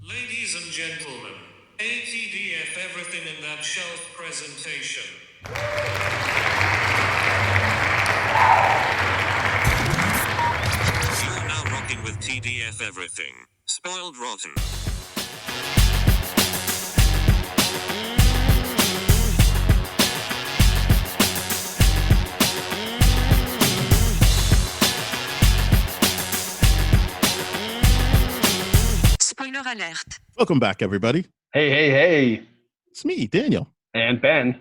Ladies and gentlemen, ATDF everything in that shelf presentation. You are now rocking with TDF everything. Spoiled rotten. Spoiler alert. Welcome back, everybody. Hey. It's me, Daniel, And Ben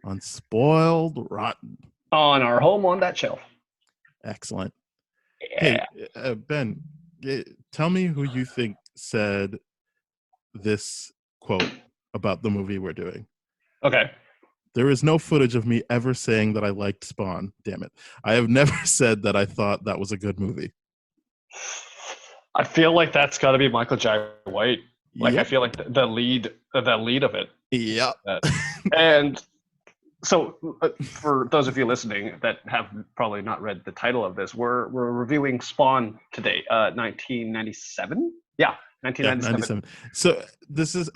on Spoiled Rotten. on our home on that shelf. Excellent. Yeah. Hey, Ben, tell me who you think said this quote about the movie we're doing. Okay. There is no footage of me ever saying that I liked Spawn. Damn it. I have never said that I thought that was a good movie. I feel like that's got to be Michael Jai White. Like, Yep. I feel like the lead of it. Yep. And so, for those of you listening that have probably not read the title of this, we're reviewing Spawn today, 1997. Yeah, 1997. 97. So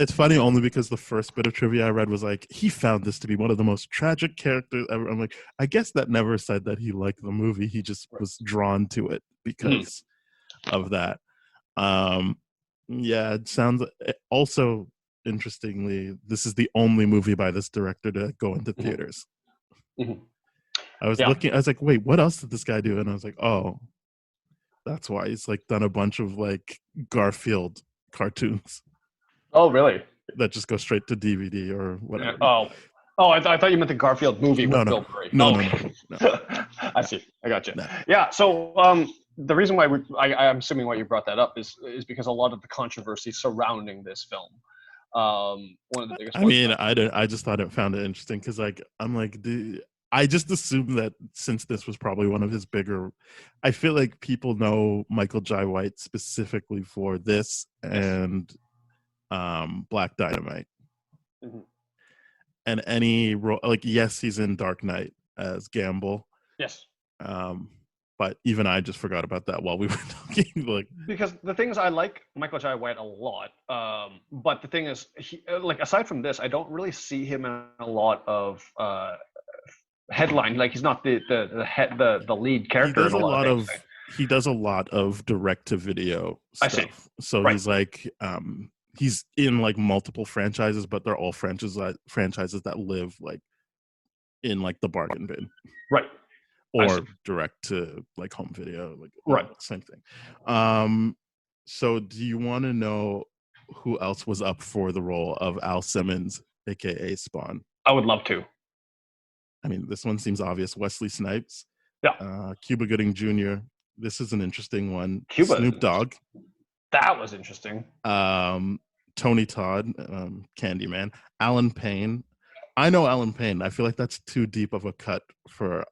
it's funny only because the first bit of trivia I read was like, he found this to be one of the most tragic characters ever. I'm like, I guess that never said that he liked the movie. He just was drawn to it because of that. Yeah, it sounds also interestingly, this is the only movie by this director to go into theaters. Mhm. I was like, wait, what else did this guy do? And I was like, oh, that's why he's like done a bunch of like Garfield cartoons Oh, really? that just go straight to DVD or whatever. Oh, I thought you meant the Garfield movie with Bill Murray. No. I see. I got you. No. Yeah. So the reason why I'm assuming why you brought that up is because a lot of the controversy surrounding this film. One of the biggest. I mean, I just found it interesting because like I'm like, I just assumed that since this was probably one of his bigger, I feel like people know Michael Jai White specifically for this and Black Dynamite. Mm-hmm. And any role, like, yes, he's in Dark Knight as Gamble. Yes. But even I just forgot about that while we were talking. Like, because the thing is, I like Michael Jai White a lot. But the thing is, he, like, aside from this, I don't really see him in a lot of headline. Like, he's not the lead character. He does a lot of direct to video stuff. I see. So right. He's like he's in like multiple franchises, but they're all franchises that live like in like the bargain bin. Right. Or direct to like home video, like right. Same thing. So do you want to know who else was up for the role of Al Simmons, aka Spawn? I would love to. I mean, this one seems obvious. Wesley Snipes. Yeah. Cuba Gooding Jr. This is an interesting one. Snoop Dogg. That was interesting. Tony Todd, Candyman. Alan Payne. I know Alan Payne. I feel like that's too deep of a cut for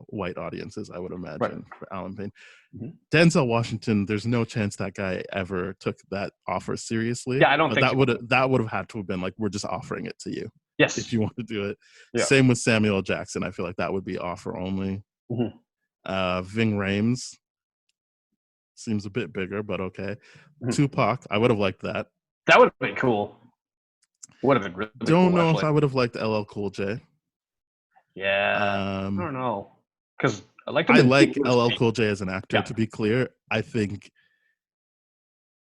white audiences, I would imagine, for Alan Payne. Mm-hmm. Denzel Washington, there's no chance that guy ever took that offer seriously. Yeah, I don't think that would have had to have been like, we're just offering it to you. Yes. If you want to do it. Yeah. Same with Samuel Jackson. I feel like that would be offer only. Mm-hmm. Ving Rhames seems a bit bigger, but okay. Mm-hmm. Tupac, I would have liked that. That would have been cool. Would have been really don't cool, know actually. if I would have liked LL Cool J. Yeah. I don't know. Because I like LL Cool J as an actor, yeah. To be clear. I think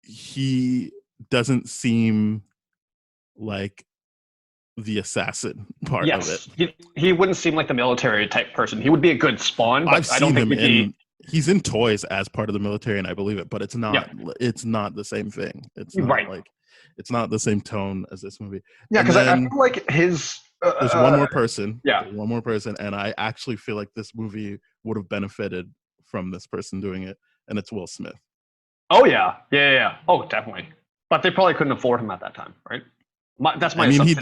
he doesn't seem like the assassin part of it. He wouldn't seem like the military type person. He would be a good Spawn, but I don't think he's in Toys as part of the military, and I believe it, but it's not it's not the same thing. It's not like it's not the same tone as this movie. Yeah, because I feel like his there's one more person. Yeah. One more person, and I actually feel like this movie would have benefited from this person doing it, and it's Will Smith. Oh yeah. Oh, definitely. But they probably couldn't afford him at that time, right? That's my assumption.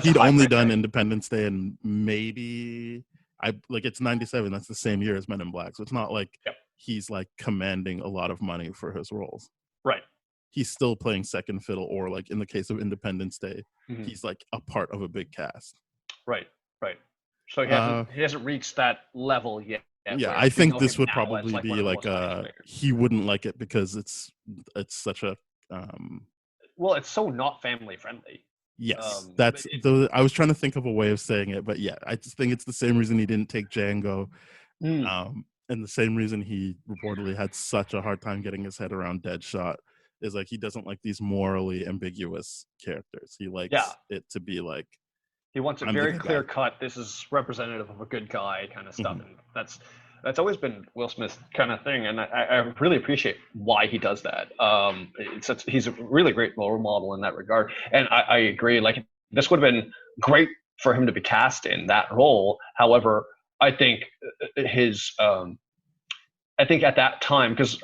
He'd only done Independence Day, and maybe it's 97. That's the same year as Men in Black, so it's not like he's like commanding a lot of money for his roles. Right. He's still playing second fiddle, or like in the case of Independence Day, he's like a part of a big cast. Right. So he hasn't reached that level yet. Yeah, I think this would probably be like he wouldn't like it because it's such a well, it's so not family friendly. Yes, But that's the. I was trying to think of a way of saying it, but yeah, I just think it's the same reason he didn't take Django, and the same reason he reportedly had such a hard time getting his head around Deadshot is like he doesn't like these morally ambiguous characters. He likes it to be like he wants it I'm the very good clear guy. cut. This is representative of a good guy kind of stuff, Mhm. and that's always been Will Smith's kind of thing, and I really appreciate why he does that. He's a really great role model in that regard, and I agree. Like this would have been great for him to be cast in that role. However, I think his I think at that time, because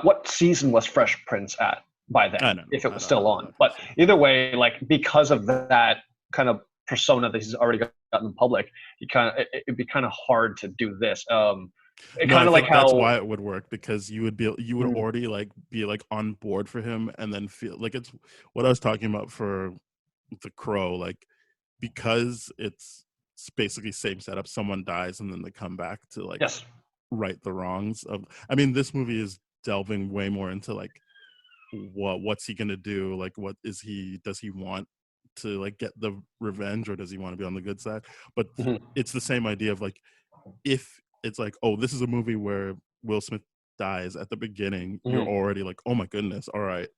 what season was Fresh Prince at by then, I don't know. if it I was don't still have on? that But conversation. either way, like because of that kind of persona that he's already got in the public, it'd be kind of hard to do this. It No, kind I of like think that's how why it would work because you would mm, already like be like on board for him and then feel like it's what I was talking about for The Crow, like because it's basically same setup. Someone dies and then they come back to like yes, right the wrongs of. I mean, this movie is delving way more into like what's he gonna do? Like, what is he? Does he want to like get the revenge or does he want to be on the good side? But mhm, it's the same idea of like if it's like, oh, this is a movie where Will Smith dies at the beginning, you're mhm, already like, oh my goodness, all right.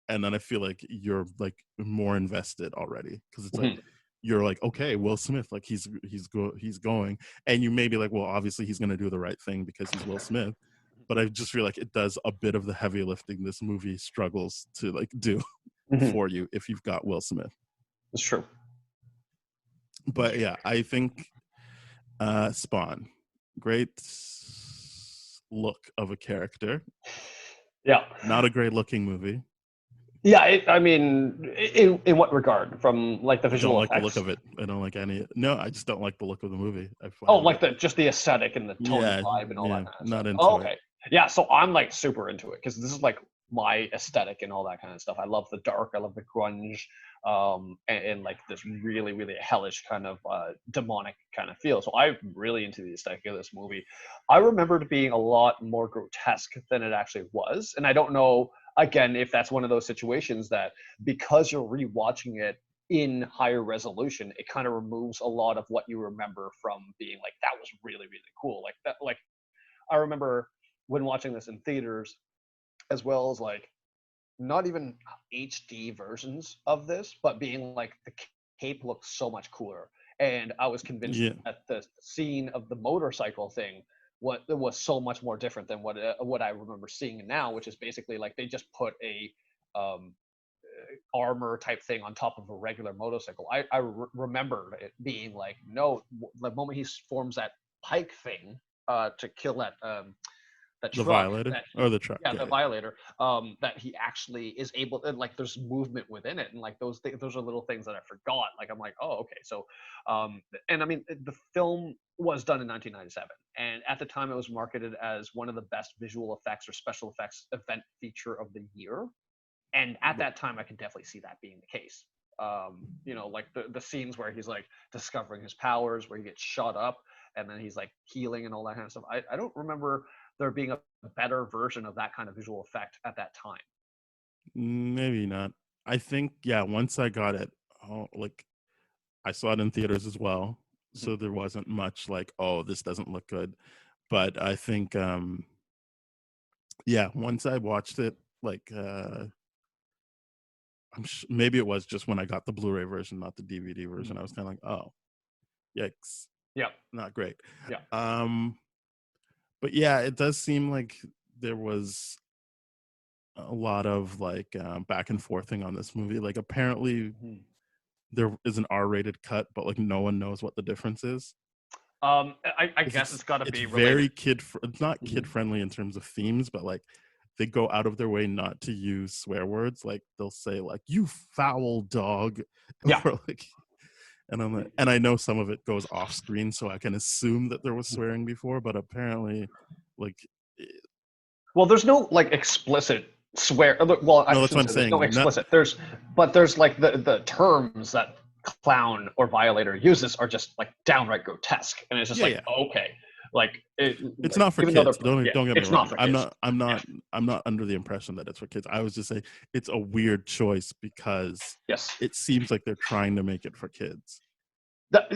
And then I feel like you're like more invested already because it's like mhm, you're like, okay, Will Smith, like he's going, and you may be like, well, obviously he's gonna do the right thing because he's Will Smith. But I just feel like it does a bit of the heavy lifting this movie struggles to like do mhm. for you if you've got Will Smith. It's true. But yeah, I think Spawn, great look of a character. Yeah, Not a great looking movie. yeah. I mean, in what regard? From like the I don't visual like the look effects? of it. I don't like any. No, I just don't like the look of the movie. I Oh, find like it. the just the aesthetic and the tone and Yeah, vibe and all yeah, that kind of stuff. not Oh, into it. okay. Yeah, so I'm like super into it because this is like my aesthetic and all that kind of stuff. I love the dark, I love the grunge, and like this really, really hellish kind of demonic kind of feel. So I'm really into the aesthetic of this movie. I remember it being a lot more grotesque than it actually was, and I don't know again if that's one of those situations that because you're rewatching it in higher resolution, it kind of removes a lot of what you remember from being like that was really really cool. Like that, like I remember when watching this in theaters, as well as like not even HD versions of this, but being like the cape looks so much cooler. And I was convinced Yeah, that the scene of the motorcycle thing what it was so much more different than what I remember seeing now, which is basically like they just put a um, armor type thing on top of a regular motorcycle. I remember it being like, no, the moment he forms that pike thing to kill that the truck, Violator that or he, the truck. yeah, Yeah, the violator, that he actually is able, and like there's movement within it, and like those are little things that I forgot. Like I'm like, oh, okay, so, and I mean the film was done in 1997, and at the time it was marketed as one of the best visual effects or special effects event feature of the year, and at but that time I could definitely see that being the case. Like the scenes where he's like discovering his powers, where he gets shot up and then he's like healing and all that kind of stuff. I don't remember there being a better version of that kind of visual effect at that time. maybe not. I think yeah. Once I got it, oh, like I saw it in theaters as well, Mhm. so there wasn't much like, oh, this doesn't look good. But I think yeah, once I watched it, like maybe it was just when I got the Blu-ray version, not the DVD version. I was kind of like, oh, yikes, Yeah, not great. yeah. Um, but yeah, it does seem like there was a lot of like back and forthing on this movie. Like apparently Mhm. there is an R-rated cut, but like no one knows what the difference is. I 'Cause guess it's got to it's be very related. kid. It's not kid Mhm. friendly in terms of themes, but like they go out of their way not to use swear words. Like they'll say like "you foul dog," Yeah. or like, and I'm like, and I know some of it goes off screen, so I can assume that there was swearing before, but apparently, like, eh, Well, there's no like explicit swear. Well, I no, that's what shouldn't I'm say there's no saying. Not explicit. But there's like the terms that clown or violator uses are just like downright grotesque, and it's just yeah, like yeah. okay. Like It's not for even though kids. Don't get me it's wrong. not for kids. I'm not under the impression that it's for kids. I was just saying it's a weird choice because Yes. it seems like they're trying to make it for kids.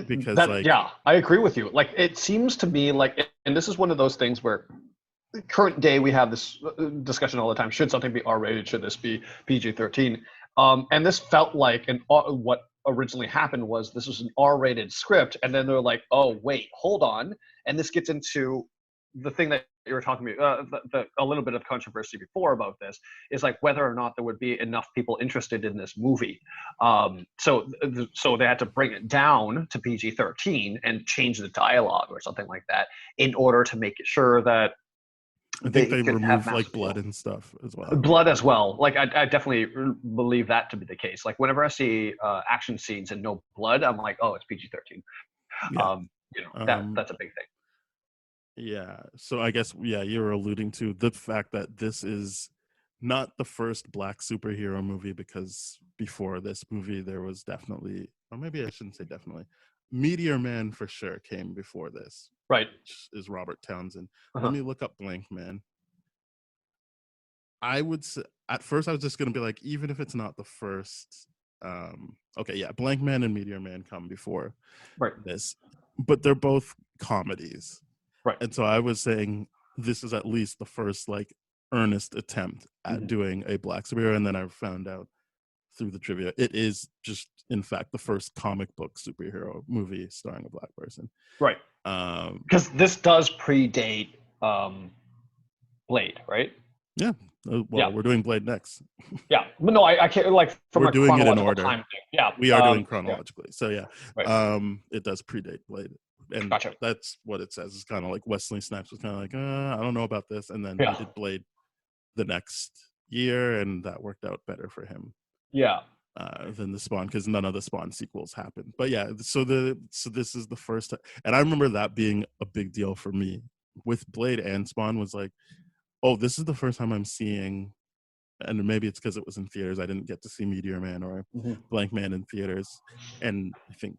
Because That yeah, I agree with you. Like it seems to me like, and this is one of those things where current day we have this discussion all the time. Should something be R-rated? Should this be PG-13? And this felt like what originally happened was this was an R-rated script, and then they're like, oh wait, hold on, and this gets into the thing that you were talking about, a little bit of controversy before about this is like whether or not there would be enough people interested in this movie. So they had to bring it down to PG-13 and change the dialogue or something like that in order to make it sure that I think they could have remove like mass blood and stuff as well. blood as well. Like I definitely believe that to be the case. Like whenever I see action scenes and no blood, I'm like, oh, it's PG-13. Yeah. That's a big thing. Yeah. So I guess you're alluding to the fact that this is not the first black superhero movie, because before this movie there was definitely, or maybe I shouldn't say definitely, Meteor Man for sure came before this. Right. Which is Robert Townsend. Uh-huh. Let me look up Blank Man. I would say at first I was just gonna be like, even if it's not the first, okay, yeah, Blank Man and Meteor Man come before this, but they're both comedies. Right. And so I was saying this is at least the first like earnest attempt at doing a black superhero, and then I found out through the trivia it is just in fact the first comic book superhero movie starring a black person. Right. Because this does predate Blade, right? Yeah. We're doing Blade next. Yeah, but no, I can't, like from we're a doing it in chronological order. time thing. Yeah, we are doing chronologically. So yeah, Right. It does predate Blade, and Gotcha. that's what it says. It's kind of like Wesley Snipes was kind of like, I don't know about this, and then Yeah. he did Blade the next year, and that worked out better for him. Yeah. Than the Spawn, because none of the Spawn sequels happened. But yeah, so this is the first, and I remember that being a big deal for me with Blade and Spawn, was like, oh, this is the first time I'm seeing, and maybe it's because it was in theaters. I didn't get to see Meteor Man or Blank Man in theaters, and I think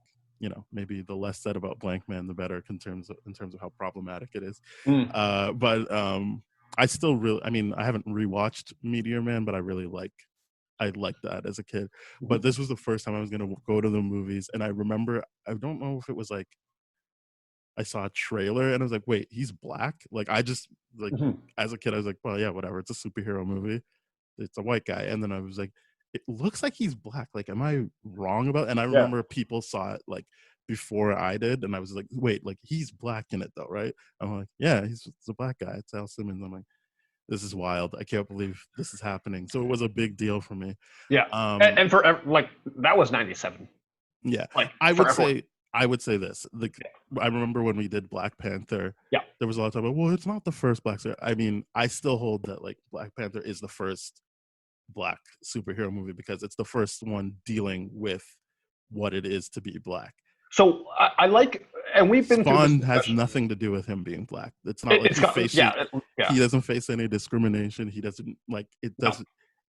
maybe the less said about Blank Man, the better in terms of how problematic it is. But I still really, I mean, I haven't rewatched Meteor Man, but I liked that as a kid. But this was the first time I was going to go to the movies, and I remember, I don't know if it was like I saw a trailer and I was like, wait, he's black? Like I just like as a kid I was like, well, yeah, whatever, it's a superhero movie, it's a white guy. And then I was like, it looks like he's black, like am I wrong about it? And I remember people saw it like before I did, and I was like, wait, like he's black in it though, right? I'm like, yeah, it's a black guy, it's Al Simmons. I'm like, this is wild, I can't believe this is happening. So it was a big deal for me. And for like that was 97. Yeah, like I would say this, like I remember when we did Black Panther, there was a lot of talk about, well, it's not the first black superhero. I mean, I still hold that like Black Panther is the first black superhero movie because it's the first one dealing with what it is to be black. So I like, and we've been Spawn through this has nothing to do with him being black. It's not like he doesn't face any discrimination. He doesn't like it doesn't.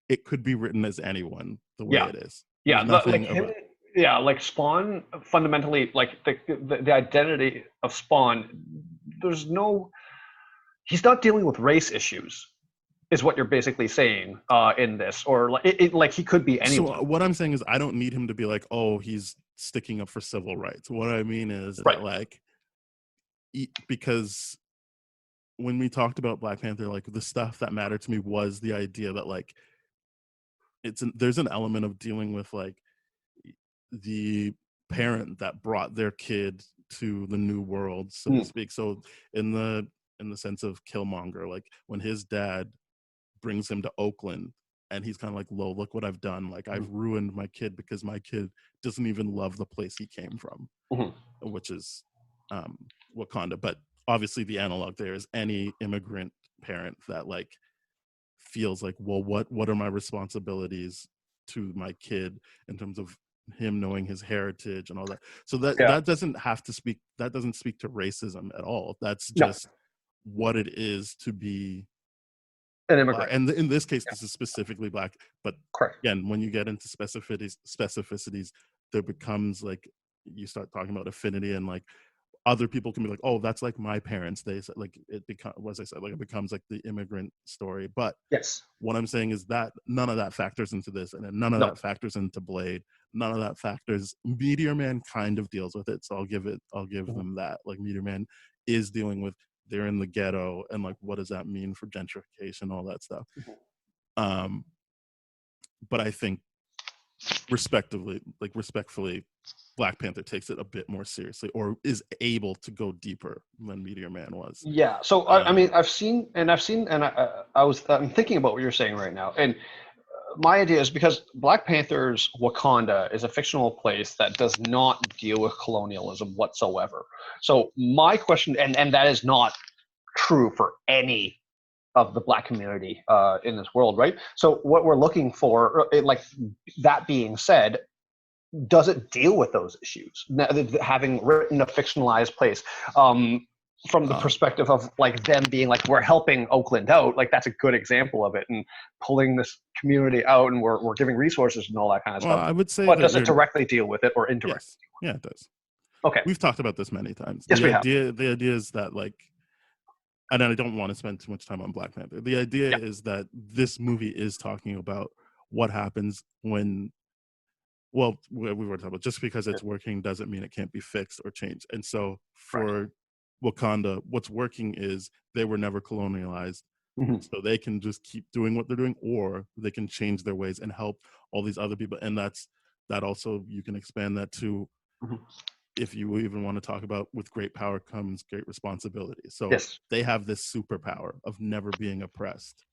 It could be written as anyone the way it is. Like Spawn fundamentally, like the identity of Spawn, he's not dealing with race issues, is what you're basically saying in this, or like he could be anyone. So what I'm saying is I don't need him to be like, oh, he's sticking up for civil rights. What I mean is that like, because when we talked about Black Panther, like the stuff that mattered to me was the idea that like there's an element of dealing with like the parent that brought their kid to the new world, so to speak. So in the sense of Killmonger, like when his dad brings him to Oakland and he's kind of like, look what I've done, like I've ruined my kid because my kid doesn't even love the place he came from, which is Wakanda. But obviously the analog there is any immigrant parent that like feels like, well, what are my responsibilities to my kid in terms of him knowing his heritage and all that. So that doesn't speak to racism at all. That's just what it is to be an immigrant. And in this case, this is specifically black. But again, when you get into specificities, there becomes like, you start talking about affinity and like, other people can be like, oh, that's like my parents. They said, like, it becomes, as I said, like, it becomes like the immigrant story. But Yes. what I'm saying is that none of that factors into this, and then none of No. that factors into Blade. None of that factors. Meteor Man kind of deals with it, so I'll give them that. Like, Meteor Man is dealing with, they're in the ghetto, and like, what does that mean for gentrification, all that stuff. But I think respectfully, Black Panther takes it a bit more seriously, or is able to go deeper than Meteor Man was. Yeah. So I mean, I'm thinking about what you're saying right now, and my idea is because Black Panther's Wakanda is a fictional place that does not deal with colonialism whatsoever. So my question, and that is not true for any of the Black community in this world, right? So what we're looking for, like that being said, does it deal with those issues? Having written a fictionalized place, from the perspective of like them being like, we're helping Oakland out, like that's a good example of it, and pulling this community out, and we're giving resources and all that kind of stuff. I would say, but does it directly deal with it or indirectly? Yes. Yeah, it does. Okay. We've talked about this many times. Yes, The idea is that, like, and I don't want to spend too much time on Black Panther. The idea is that this movie is talking about what happens when, well, we were talking about, just because it's working doesn't mean it can't be fixed or changed. And so for Wakanda, what's working is they were never colonialized. So they can just keep doing what they're doing, or they can change their ways and help all these other people. And that also, you can expand that to, if you even want to talk about, with great power comes great responsibility. So they have this superpower of never being oppressed.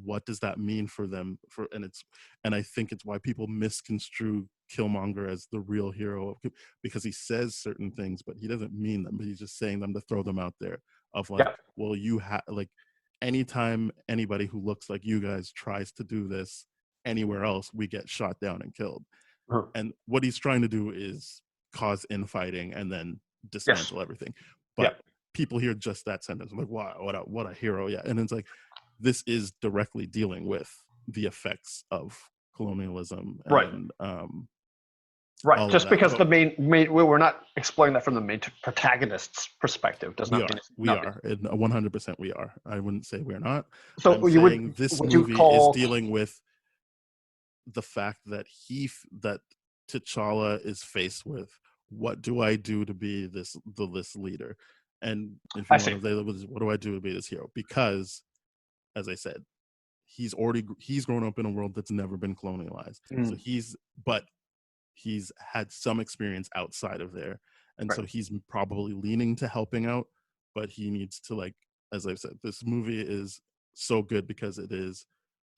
What does that mean for them? And I think it's why people misconstrue Killmonger as the real hero, because he says certain things, but he doesn't mean them. But he's just saying them to throw them out there. Of like, well, you have, like, anytime anybody who looks like you guys tries to do this anywhere else, we get shot down and killed. And what he's trying to do is cause infighting and then dismantle everything. But people hear just that sentence, like, wow, what a hero. Yeah. And it's like, this is directly dealing with the effects of colonialism. And, right. Just because the main we're not exploring that from the main protagonist's perspective does not mean we are 100%. We are. I wouldn't say we're not. So this movie is dealing with the fact that that T'Challa is faced with, what do I do to be this leader? And if you want to, what do I do to be this hero? Because, as I said, he's grown up in a world that's never been colonialized. So he's had some experience outside of there, and so he's probably leaning to helping out, but he needs to, like, as I've said, this movie is so good because it is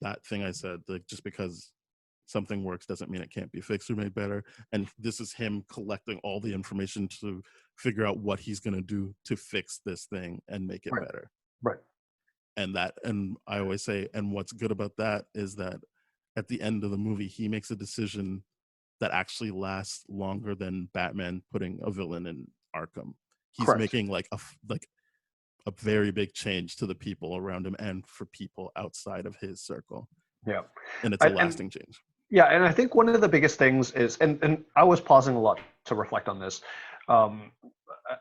that thing I said, like, just because something works doesn't mean it can't be fixed or made better. And this is him collecting all the information to figure out what he's going to do to fix this thing and make it better. And I always say, and what's good about that is that at the end of the movie, he makes a decision that actually lasts longer than Batman putting a villain in Arkham. He's making like a very big change to the people around him and for people outside of his circle. Yeah. And it's a lasting change. Yeah, and I think one of the biggest things is, and I was pausing a lot to reflect on this,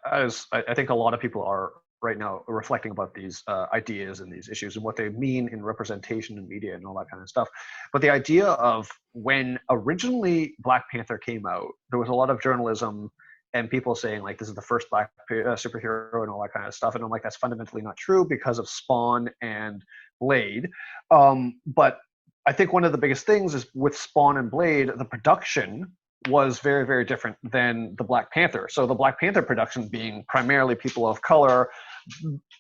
as I think a lot of people are right now reflecting about these ideas and these issues and what they mean in representation in media and all that kind of stuff. But the idea of, when originally Black Panther came out, there was a lot of journalism and people saying, like, this is the first Black superhero and all that kind of stuff. And I'm like, that's fundamentally not true because of Spawn and Blade. But I think one of the biggest things is, with Spawn and Blade, the production was very, very different than the Black Panther. So the Black Panther production being primarily people of color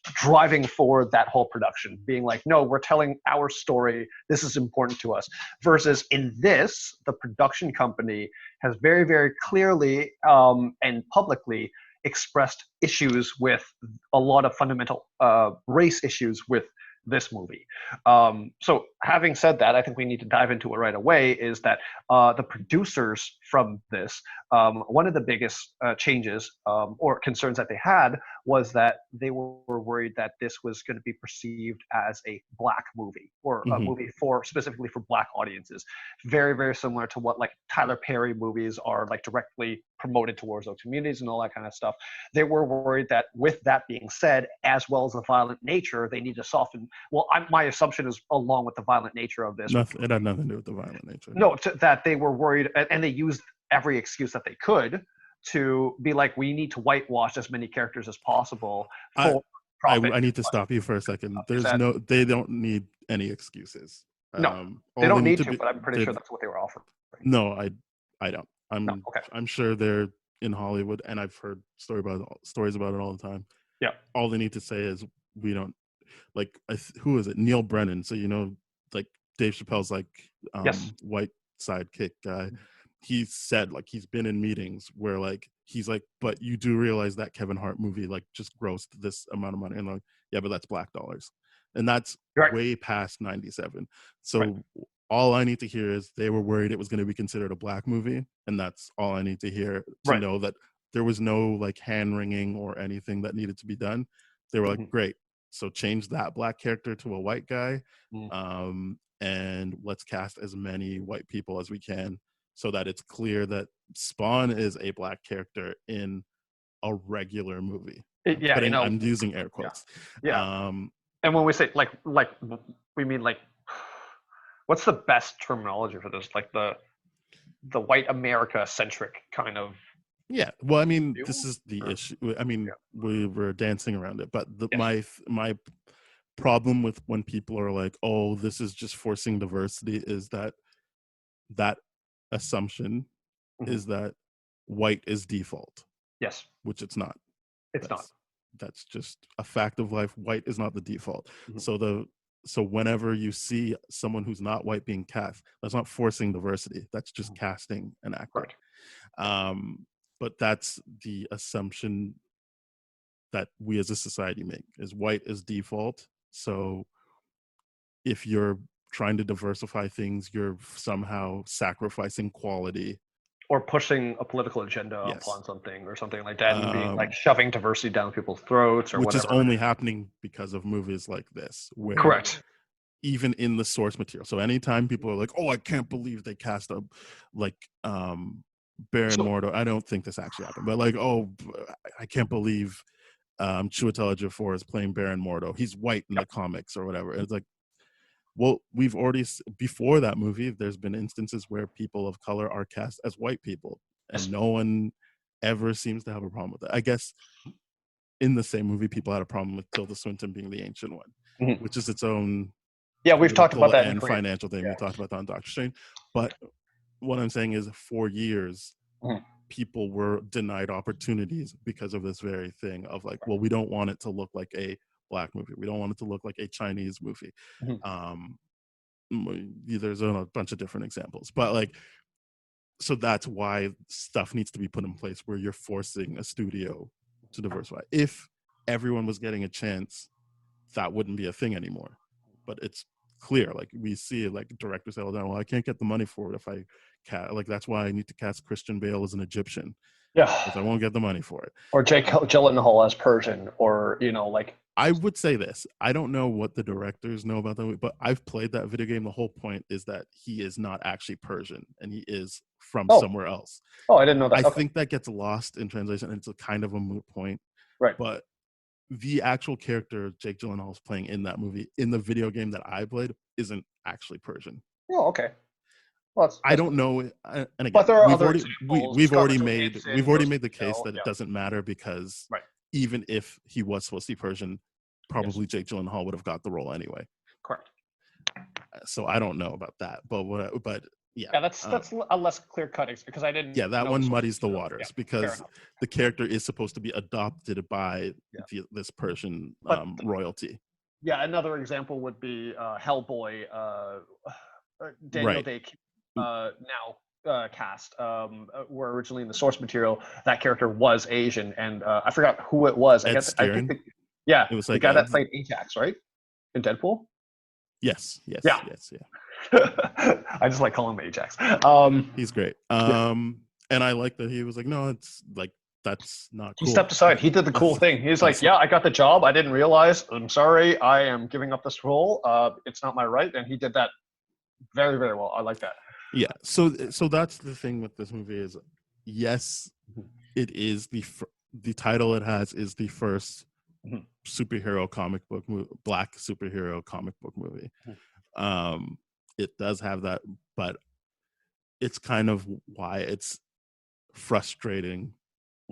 driving forward that whole production, being like, no, we're telling our story. This is important to us. Versus in this, the production company has very, very clearly and publicly expressed issues with a lot of fundamental race issues with this movie. So having said that, I think we need to dive into it right away, is that the producers from this, one of the biggest changes or concerns that they had was that they were worried that this was going to be perceived as a black movie, or a movie for specifically for black audiences. Very, very similar to what like Tyler Perry movies are like directly promoted towards those communities and all that kind of stuff. They were worried that with that being said, as well as the violent nature, they need to soften. Well, my assumption is along with the violent nature of this. It had nothing to do with the violent nature. No, that they were worried, and they used every excuse that they could to be like, we need to whitewash as many characters as possible for profit. I need to stop you for a second. They don't need any excuses. No, they don't need to, but I'm pretty sure that's what they were offering. No, I don't. Okay. I'm sure they're in Hollywood, and I've heard stories about it all the time. Yeah. All they need to say is, we don't, like, who is it? Neil Brennan. So, like Dave Chappelle's like Yes. white sidekick guy. He said, like, he's been in meetings where like he's like, but you do realize that Kevin Hart movie like just grossed this amount of money, and like, yeah, but that's black dollars, and that's way past 97. So all I need to hear is they were worried it was going to be considered a black movie, and that's all I need to hear to know that there was no like hand wringing or anything that needed to be done. They were like, great, so change that black character to a white guy, and let's cast as many white people as we can, so that it's clear that Spawn is a black character in a regular movie. I'm using air quotes. Yeah. And when we say like we mean like, what's the best terminology for this? Like the white America centric kind of. Yeah. Well, I mean, this is the issue. I mean, we were dancing around it, but my problem with when people are like, oh, this is just forcing diversity, is that assumption is that white is default. Yes. Which it's not. It's not. That's just a fact of life. White is not the default. So whenever you see someone who's not white being cast, that's not forcing diversity. That's just casting an actor. But that's the assumption that we as a society make, is white is default. So if you're trying to diversify things, you're somehow sacrificing quality or pushing a political agenda upon something or something like that, and being like shoving diversity down people's throats, or which whatever. Is only happening because of movies like this, where even in the source material. So anytime people are like, oh, I can't believe they cast a like Baron Mordo, I don't think this actually happened, but like, oh, I can't believe Chiwetel Ejiofor is playing Baron Mordo. He's white in the comics or whatever. And it's like, well, we've already, before that movie, there's been instances where people of color are cast as white people, and no one ever seems to have a problem with it. I guess in the same movie, people had a problem with Tilda Swinton being the Ancient One, which is its own we've talked about that and financial thing. We talked about that on Doctor Strange. But what I'm saying is, for years, people were denied opportunities because of this very thing of like, well, we don't want it to look like a black movie. We don't want it to look like a Chinese movie. There's a bunch of different examples, but like, so that's why stuff needs to be put in place where you're forcing a studio to diversify. If everyone was getting a chance, that wouldn't be a thing anymore. But it's clear, like we see it, like directors say all the time, well, I can't get the money for it if I like, that's why I need to cast Christian Bale as an Egyptian. Because I won't get the money for it. Or Jake Gyllenhaal as Persian, or like. I would say this. I don't know what the directors know about that, but I've played that video game. The whole point is that he is not actually Persian, and he is from somewhere else. Oh, I didn't know that. I think that gets lost in translation, and it's a kind of a moot point. Right. But the actual character Jake Gyllenhaal is playing in that movie, in the video game that I played, isn't actually Persian. Oh, okay. Well, I don't know, and again, but there are we've already made the case that it doesn't matter, because even if he was supposed to be Persian, probably Jake Gyllenhaal would have got the role anyway. Correct. So I don't know about that, but that's a less clear cut, because I didn't. Yeah, that one muddies the waters, because the character is supposed to be adopted by this Persian royalty. Yeah, another example would be Hellboy. Daniel Day now cast, where originally in the source material that character was Asian, and I forgot who it was. I think it was like the guy that played Ajax, right, in Deadpool. Yes. I just like calling him Ajax. He's great. And I like that he was like, no, it's like that's not He cool. stepped aside. He did the cool thing. He's like, yeah, I got the job. I didn't realize. I'm sorry. I am giving up this role. It's not my right. And he did that very, very well. I like that. Yeah. So that's the thing with this movie is, yes, it is the title it has is the first superhero comic book black superhero comic book movie. It does have that, but it's kind of why it's frustrating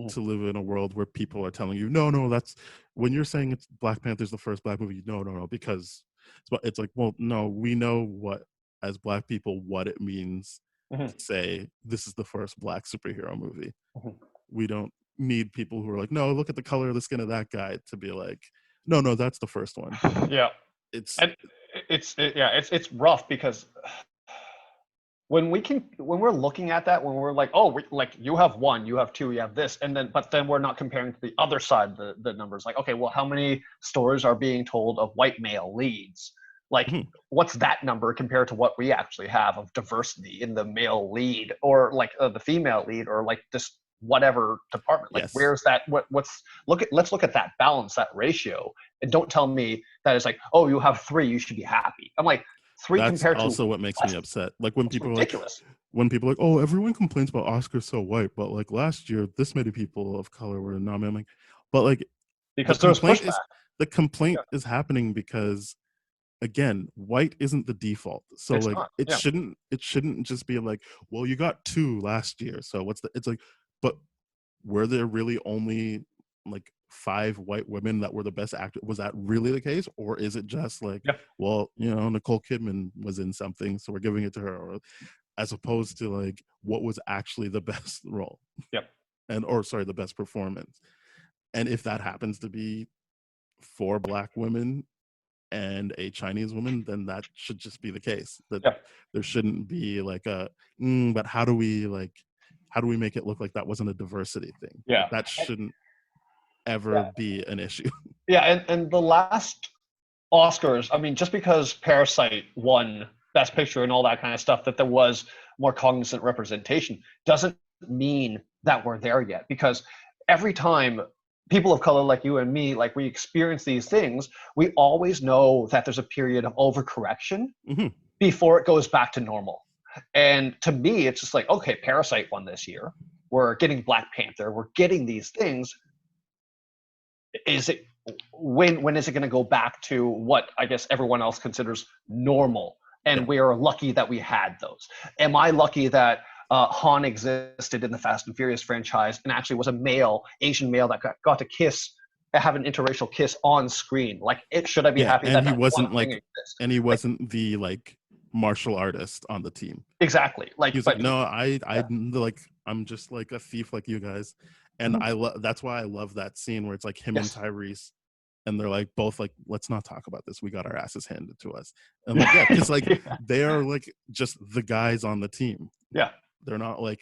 to live in a world where people are telling you, no, that's when you're saying it's Black Panther's the first black movie. No, because it's like, well, no, we know what as black people what it means to say this is the first black superhero movie. We don't need people who are like, no, look at the color of the skin of that guy to be like, no, that's the first one. Yeah, it's rough because when we're looking at that, when we're like, oh, like you have one, you have two, you have this, but then we're not comparing to the other side the numbers. Like, okay, well, how many stories are being told of white male leads? Like, what's that number compared to what we actually have of diversity in the male lead, or like the female lead, or like this whatever department? Like, where's that? Let's look at that balance, that ratio, and don't tell me that it's like, oh, you have three, you should be happy. I'm like, three that's compared also to what makes me upset. Like when people ridiculous. When people are like, oh, everyone complains about Oscars so white, but like last year, this many people of color were nominated. I'm like, but like because there's pushback. The complaint is happening because, again, white isn't the default. So it's like it shouldn't just be like, well, you got two last year, so it's like, but were there really only like 5 white women that were the best actor? Was that really the case, or is it just like, well, Nicole Kidman was in something, so we're giving it to her, or as opposed to like what was actually the best role? The best performance. And if that happens to be 4 black women and a Chinese woman, then that should just be the case. That there shouldn't be like but how do we make it look like that wasn't a diversity thing? Like, that shouldn't ever be an issue. And the last Oscars, I mean, just because Parasite won Best Picture and all that kind of stuff, that there was more cognizant representation, doesn't mean that we're there yet. Because every time people of color like you and me, like, we experience these things, we always know that there's a period of overcorrection before it goes back to normal. And to me, it's just like, okay, Parasite won this year. We're getting Black Panther. We're getting these things. Is it when is it going to go back to what I guess everyone else considers normal? And we are lucky that we had those. Am I lucky that Han existed in the Fast and Furious franchise and actually was a Asian male that got to have an interracial kiss on screen? Like, should I be happy that he that wasn't one thing like, exists? and he wasn't the like martial artist on the team. Exactly. Like, he's like, no, I'm just like a thief like you guys. And that's why I love that scene where it's like him and Tyrese, and they're like both like, let's not talk about this. We got our asses handed to us. And like, because like they are like just the guys on the team. Yeah. They're not like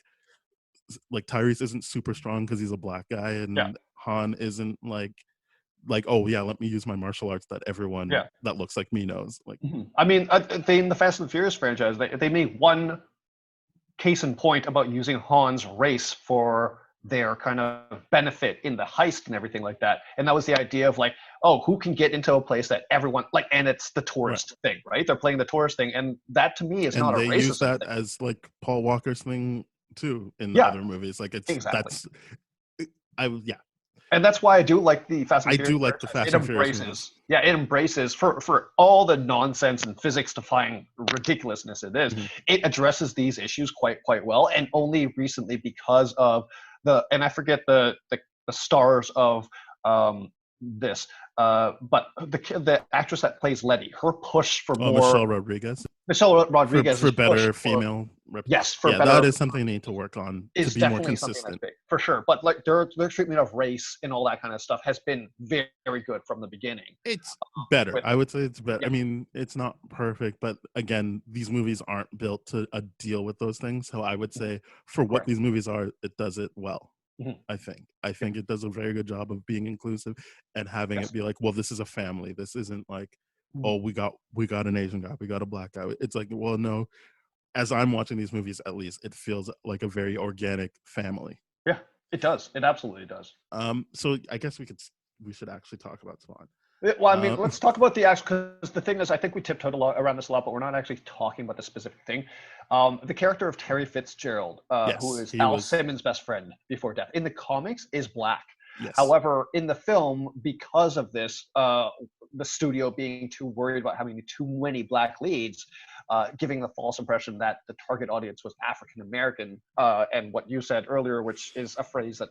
Tyrese isn't super strong because he's a black guy, and Han isn't like, oh yeah, let me use my martial arts that everyone that looks like me knows. Like, I mean, they in the Fast and Furious franchise, they made one case in point about using Han's race for their kind of benefit in the heist and everything like that. And that was the idea of like, oh, who can get into a place that everyone like, and it's the tourist thing, right? They're playing the tourist thing, and that to me is not a racist thing. And they use that as like Paul Walker's thing too in other movies. Like, it's and that's why I do like the Fast and Furious. I do like the Fast and Furious movies. Yeah, it embraces for all the nonsense and physics-defying ridiculousness it is. It addresses these issues quite well, and only recently because of and I forget the stars of this, but the actress that plays Letty, her push for more. Michelle Rodriguez for better female. Better. That is something they need to work on to be more consistent. For sure, but like their treatment of race and all that kind of stuff has been very, very good from the beginning. It's better. I would say it's better. Yeah. I mean, it's not perfect, but again, these movies aren't built to deal with those things. So I would say for what these movies are, it does it well. I think it does a very good job of being inclusive and having it be like, well, this is a family. This isn't like, oh, we got an Asian guy, we got a black guy. It's like, well, no. As I'm watching these movies, at least it feels like a very organic family. Yeah, It does. It absolutely does. So I guess we should actually talk about Spawn. Well, I mean, let's talk about the actual, because the thing is, I think we tiptoed a lot around this a lot, but we're not actually talking about the specific thing. The character of Terry Fitzgerald, who is Al Simmons' best friend before death, in the comics is black. Yes. However, in the film, because of this, the studio being too worried about having too many black leads, giving the false impression that the target audience was African American, and what you said earlier, which is a phrase that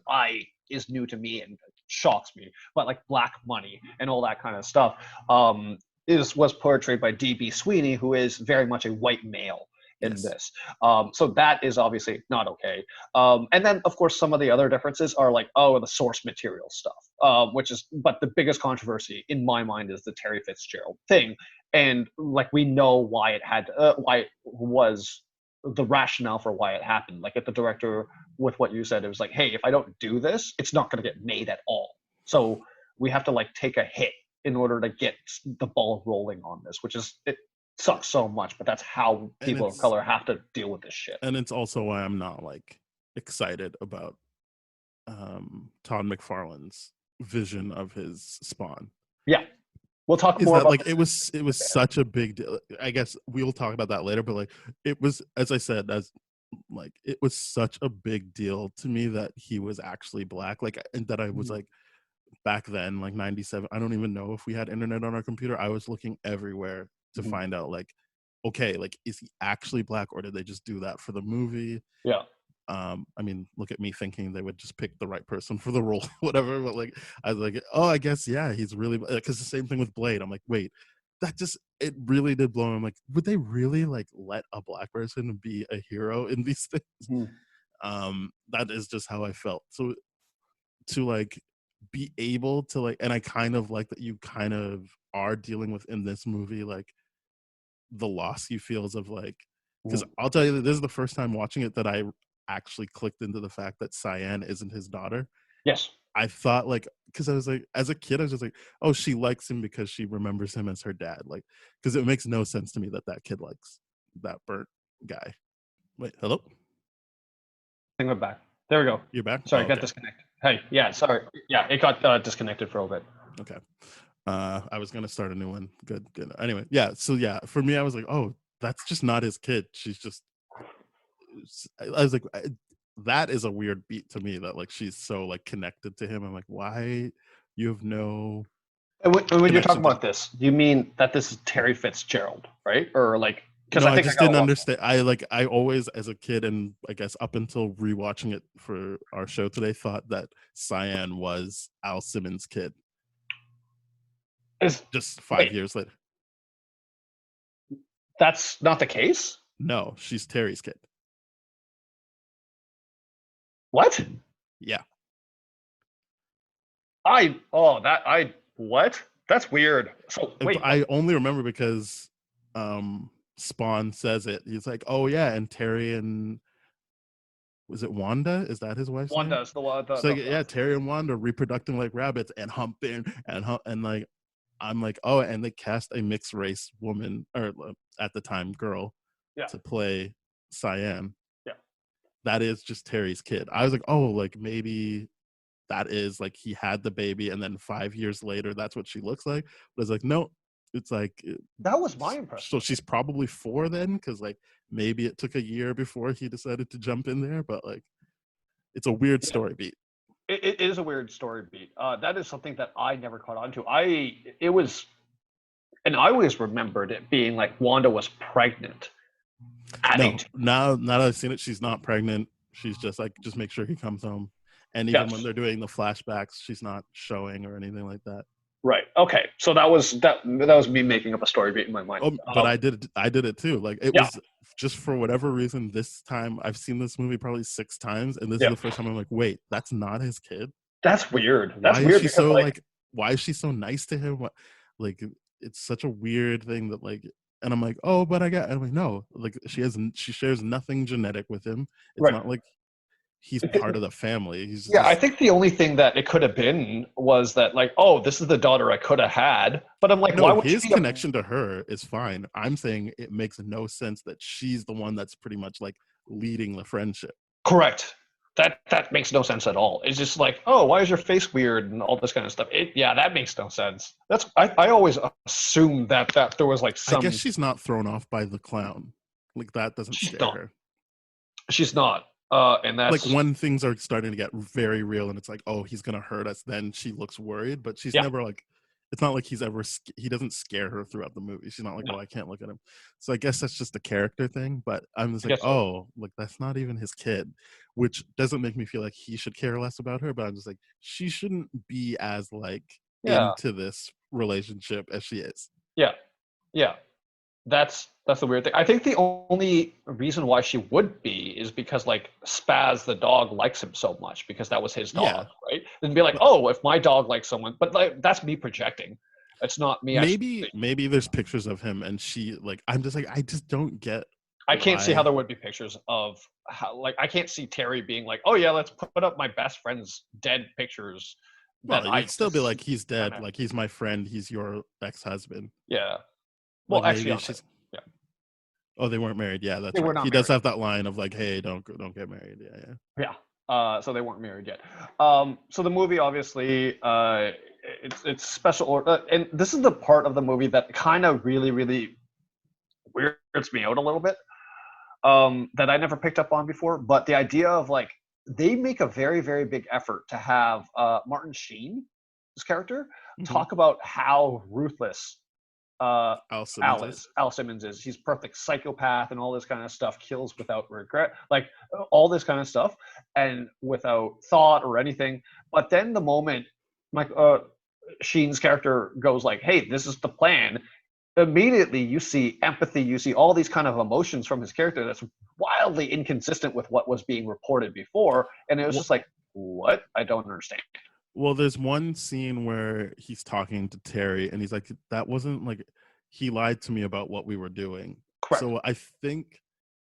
is new to me and shocks me, but like black money and all that kind of stuff, was portrayed by D.B. Sweeney, who is very much a white male in this. So that is obviously not okay. And then, of course, some of the other differences are like, the source material stuff, but the biggest controversy in my mind is the Terry Fitzgerald thing. And like, we know why it was the rationale for why it happened. Like, if the director, with what you said, it was like, hey, if I don't do this, it's not going to get made at all. So we have to like take a hit in order to get the ball rolling on this, it sucks so much, but that's how people of color have to deal with this shit. And it's also why I'm not like excited about Todd McFarlane's vision of his Spawn. Yeah, we'll talk more about like it was such a big deal. I guess we'll talk about that later, but like it was, as I said, it was such a big deal to me that he was actually black, like, and that I was like, back then, like 97, I don't even know if we had internet on our computer. I was looking everywhere to find out, like, okay, like, is he actually black, or did they just do that for the movie? Yeah. I mean, look at me thinking they would just pick the right person for the role, whatever. But like, I was like, oh, I guess, yeah, he's really, because the same thing with Blade. I'm like, wait, it really did blow me. I'm like, would they really like let a black person be a hero in these things? That is just how I felt. So to like be able to like, and I kind of like that you kind of are dealing with in this movie, like the loss he feels of like, because I'll tell you that this is the first time watching it that I actually clicked into the fact that Cyan isn't his daughter. Yes. I thought like, because I was like, as a kid, I was just like, oh, she likes him because she remembers him as her dad. Like, because it makes no sense to me that kid likes that burnt guy. Wait, hello? I think we're back. There we go. You're back? Sorry, got disconnected. Hey, yeah, sorry. Yeah, it got disconnected for a bit. Okay. I was gonna start a new one. Good. Anyway, yeah. So yeah, for me, I was like, oh, that's just not his kid. She's just. I was like, that is a weird beat to me. That like she's so like connected to him. I'm like, why? You have no. And when you're talking about this, you mean that this is Terry Fitzgerald, right? Or like, because I just didn't understand. I always, as a kid, and I guess up until rewatching it for our show today, thought that Cyan was Al Simmons' kid. Just 5 years later. That's not the case? No, she's Terry's kid. What? Yeah. What? That's weird. So wait. I only remember because Spawn says it. He's like, oh yeah, and Terry and was it Wanda? Is that his wife's name? Wanda's the one. Yeah, Terry and Wanda reproducing like rabbits and humping and like, I'm like, oh, and they cast a mixed race woman, or at the time girl, to play Cyan. Yeah, that is just Terry's kid. I was like, oh, like maybe that is like he had the baby, and then 5 years later, that's what she looks like. But it's like, no, it's like that was my impression. So she's probably 4 then, because like maybe it took a year before he decided to jump in there, but like it's a weird story beat. It is a weird story beat. That is something that I never caught on to. I always remembered it being like Wanda was pregnant. Now that I've seen it, she's not pregnant. She's just like, just make sure he comes home. And even when they're doing the flashbacks, she's not showing or anything like that. Right. Okay. So that was me making up a story beat in my mind. Oh, but I did it too. Like it was just for whatever reason. This time I've seen this movie probably 6 times, and this is the first time I'm like, wait, that's not his kid. That's weird. That's why weird. Is she so like? Why is she so nice to him? Like it's such a weird thing that like. And I'm like, oh, but I'm like, no, like she shares nothing genetic with him. It's not like he's part of the family. He's I think the only thing that it could have been was that like, oh, this is the daughter I could have had. But I'm like, no, why would his connection to her is fine. I'm saying it makes no sense that she's the one that's pretty much like leading the friendship. Correct. that makes no sense at all. It's just like, oh, why is your face weird and all this kind of stuff. Yeah, that makes no sense. That's I always assumed that there was like I guess some. she's not thrown off by the clown. Like that doesn't She's scare not. her. She's not. And Like that's when things are starting to get very real and it's like, oh, he's gonna hurt us, then she looks worried, but she's yeah. never like, it's not like he doesn't scare her throughout the movie. She's not like, No, oh, I can't look at him. So I guess that's just a character thing, but I'm just I like, guess so. oh, like that's not even his kid, which doesn't make me feel like he should care less about her, but I'm just like, she shouldn't be as like Yeah. into this relationship as she is. Yeah. Yeah. That's the weird thing. I think the only reason why she would be is because like Spaz the dog likes him so much because that was his Yeah. dog, right? And be like, But oh, if my dog likes someone, but like that's me projecting. It's not me actually. maybe there's pictures of him and she like, I'm just like, I just don't get I can't see how why. there would be pictures of how like I can't see Terry being like, oh yeah, let's put up my best friend's dead pictures Well, that I it'd still be just like he's kind dead, of like he's my friend, he's your ex-husband. yeah. Like Well, actually, maybe on the she's yeah, oh, they weren't married. Yeah, they that's were right. not He does married. have that line of like, "Hey, don't get married." Yeah, yeah. Yeah. So they weren't married yet. So the movie, obviously, it's special order, and this is the part of the movie that kind of really weirds me out a little bit. That I never picked up on before. But the idea of like they make a very big effort to have Martin Sheen, his character, Mm-hmm. talk about how ruthless uh, Al Simmons is. Al Simmons is. He's perfect psychopath and all this kind of stuff, kills without regret, like all this kind of stuff, and without thought or anything. But then the moment Mike Sheen's character goes like, "Hey, this is the plan," immediately you see empathy, you see all these kind of emotions from his character that's wildly inconsistent with what was being reported before, and it was Well, just like, "What? I don't understand." well, there's one scene where he's talking to Terry, and he's like, "That wasn't like he lied to me about what we were doing." Correct. So I think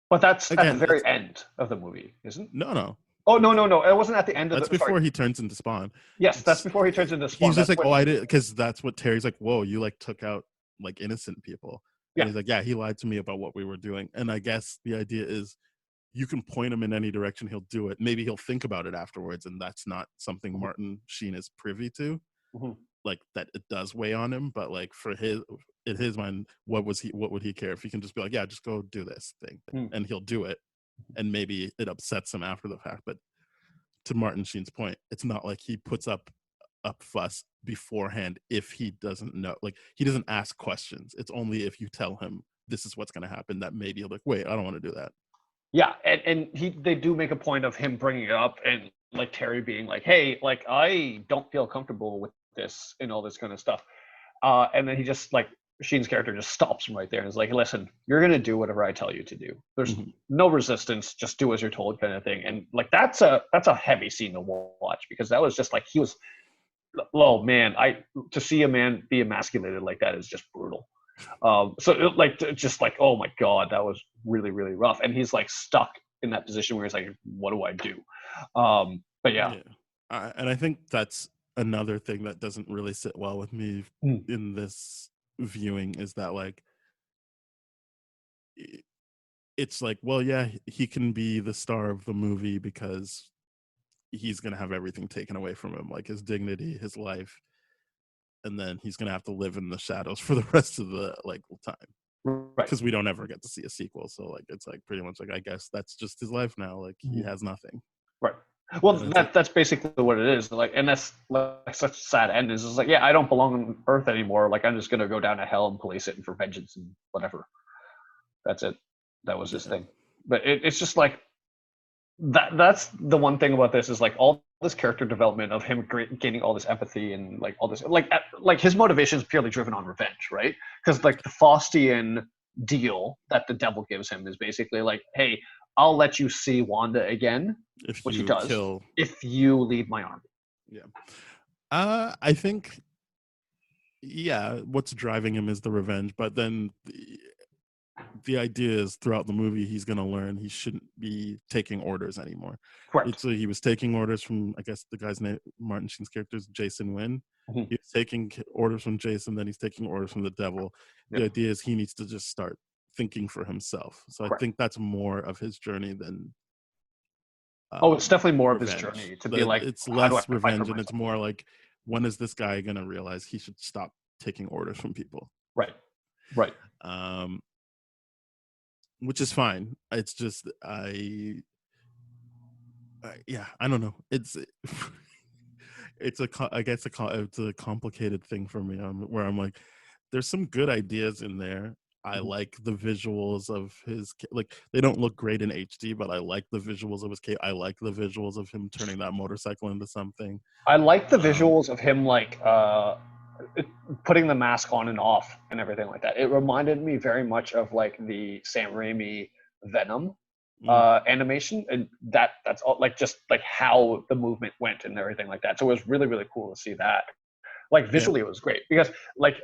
But that's at the again, very it's end of the movie, isn't? no. Oh no! It wasn't at the end of That's the. Sorry. before he turns into Spawn. Yes, that's It's before he turns into he's Spawn. just That's like, when. oh, I did because that's what Terry's like. Whoa, you like took out like innocent people, and Yeah. he's like, yeah, he lied to me about what we were doing. And I guess the idea is you can point him in any direction, he'll do it. Maybe he'll think about it afterwards, and that's not something Mhm, Martin Sheen is privy to. mhm, Like that, it does weigh on him, but like for his in his mind, what would he care if he can just be like, yeah, just go do this thing, mhm. and he'll do it, and maybe it upsets him after the fact, but to Martin Sheen's point, it's not like he puts up fuss beforehand if he doesn't know. Like he doesn't ask questions. It's only if you tell him this is what's going to happen that maybe he'll be like, wait, I don't want to do that. Yeah, and they do make a point of him bringing it up, and like Terry being like, "Hey, like I don't feel comfortable with this and all this kind of stuff," and then he just like Sheen's character just stops him right there and is like, "Listen, you're gonna do whatever I tell you to do. There's Mhm. no resistance. Just do as you're told, kind of thing." And like that's a heavy scene to watch because that was just like he was. Oh man, I to see a man be emasculated like that is just brutal. So like just like oh my god, that was really rough, and he's like stuck in that position where he's like, what do I do? But yeah, Yeah, and I think that's another thing that doesn't really sit well with me Mm, in this viewing is that like i- it's like, well, yeah, he can be the star of the movie because he's gonna have everything taken away from him, like his dignity, his life, and then he's gonna have to live in the shadows for the rest of the like time right. because we don't ever get to see a sequel. So like it's like pretty much like I guess that's just his life now. Like he Mhm. has nothing, Right. Well, and it's like that's basically what it is. Like, and that's like such a sad end. Is like, yeah, I don't belong on Earth anymore. Like, I'm just gonna go down to hell and police it and for vengeance and whatever. That's it. That was his yeah, thing. But it's just like that's the one thing about this is like all this character development of him gaining all this empathy and like all this like his motivation is purely driven on revenge, right? Because like the Faustian deal that the devil gives him is basically like, hey, I'll let you see Wanda again, if which he you does, kill, if you lead my army. yeah. I think yeah, what's driving him is the revenge, but then the idea is throughout the movie he's going to learn he shouldn't be taking orders anymore. Correct. It's he was taking orders from I guess the guy's name Martin Sheen's character is Jason Wynn. Mhm. He's taking orders from Jason, then he's taking orders from the devil. The Yep. idea is he needs to just start thinking for himself. So I Correct. think that's more of his journey than Oh, it's definitely more of his revenge. journey to be like, It's how do I less fight for revenge and it's myself? more like, when is this guy gonna realize he should stop taking orders from people? Right. Right. Um, which is fine. It's just yeah, I don't know. It's I guess it's a complicated thing for me. Where I'm like, there's some good ideas in there. I Mhm. like the visuals of his like they don't look great in HD, but I like the visuals of his I like the visuals of him turning that motorcycle into something. I like the Um, visuals of him like putting the mask on and off and everything like that. It reminded me very much of like the Sam Raimi Venom mm, animation, and that's all like just like how the movement went and everything like that. So it was really really cool to see that. Like yeah, visually, it was great because like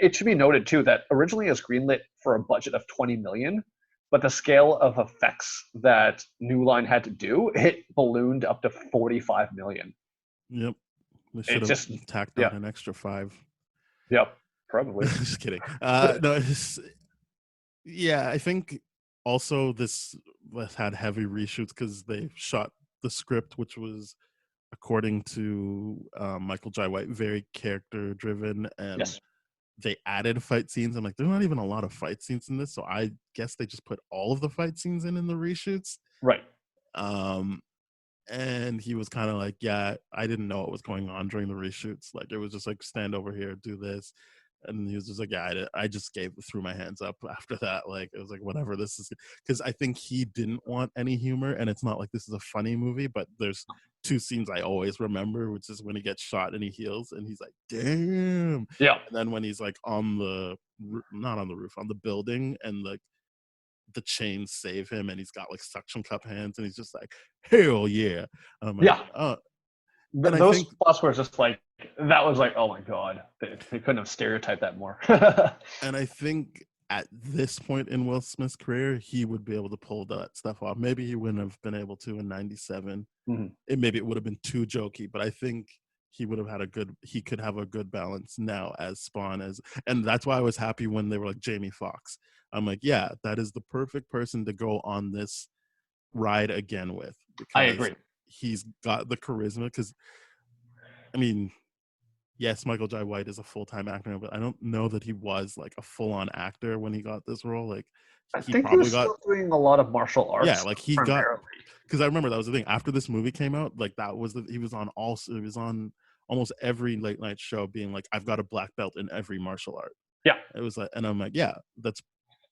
it should be noted too that originally it was greenlit for a budget of 20 million, but the scale of effects that New Line had to do, it ballooned up to 45 million. yep. They It should have just tacked yeah, on an extra 5. yeah, probably. Just kidding. No, yeah, I think also this had heavy reshoots because they shot the script, which was, according to Michael Jai White, very character driven, and Yes, they added fight scenes. I'm like, there's not even a lot of fight scenes in this, so I guess they just put all of the fight scenes in the reshoots. right. Um, and he was kind of like, yeah, I didn't know what was going on during the reshoots. Like, it was just like, stand over here, do this. And he was just like, yeah, I just threw my hands up after that. Like, it was like, whatever, this is, because I think he didn't want any humor. And it's not like this is a funny movie, but there's two scenes I always remember, which is when he gets shot and he heals and he's like, damn. Yeah, And then when he's like on the, not on the roof, on the building, and like the chains save him and he's got like suction cup hands and he's just like, hell yeah. And I'm like, yeah. oh. And I Those think spots were just like that was like, oh my god, they couldn't have stereotyped that more. and I think at this point in Will Smith's career, he would be able to pull that stuff off. Maybe he wouldn't have been able to in '97. Mhm. Maybe it would have been too jokey, but I think he could have a good balance now as Spawn and that's why I was happy when they were like Jamie Foxx. I'm like, yeah, that is the perfect person to go on this ride again with, I because agree. he's got the charisma. Because I mean, yes, Michael Jai White is a full-time actor, but I don't know that he was like a full-on actor when he got this role. Like, I he think he probably was got, still doing a lot of martial yeah, arts like he got, primarily. because I remember that was the thing. After this movie came out, like he was on almost every late night show being like, I've got a black belt in every martial art. Yeah. It was like, and I'm like, yeah, that's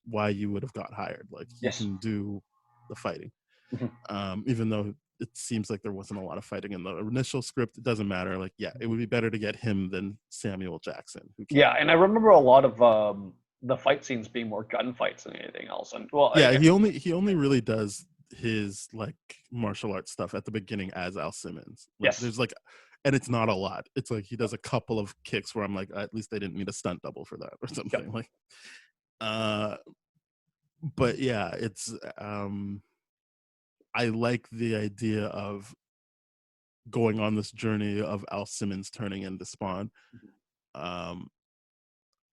why you would have got hired. Like, he Yes. can do the fighting. Mhm. Even though it seems like there wasn't a lot of fighting in the initial script, it doesn't matter. Like, yeah, it would be better to get him than Samuel Jackson, who can't. Yeah, and I remember a lot of the fight scenes being more gunfights than anything else. And well, Yeah, he only really does his like martial arts stuff at the beginning as Al Simmons. Like, yes, there's like, and it's not a lot. It's like he does a couple of kicks where I'm like, at least they didn't need a stunt double for that or yeah, something. Like, uh, but yeah, it's I like the idea of going on this journey of Al Simmons turning into Spawn. Um,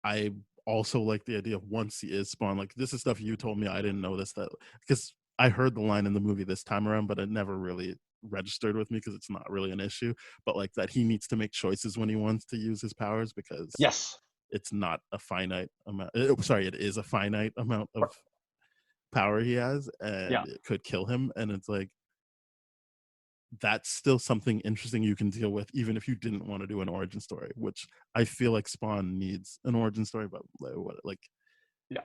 I also like the idea of once he is Spawn, like, this is stuff you told me, I didn't know this, that because I heard the line in the movie this time around, but it never really registered with me because it's not really an issue. But like, that he needs to make choices when he wants to use his powers, because yes, it's not a finite amount. Sorry, it is a finite amount of power he has, yeah. and it could kill him. And it's like, that's still something interesting you can deal with, even if you didn't want to do an origin story, which I feel like Spawn needs an origin story. But like, Yeah.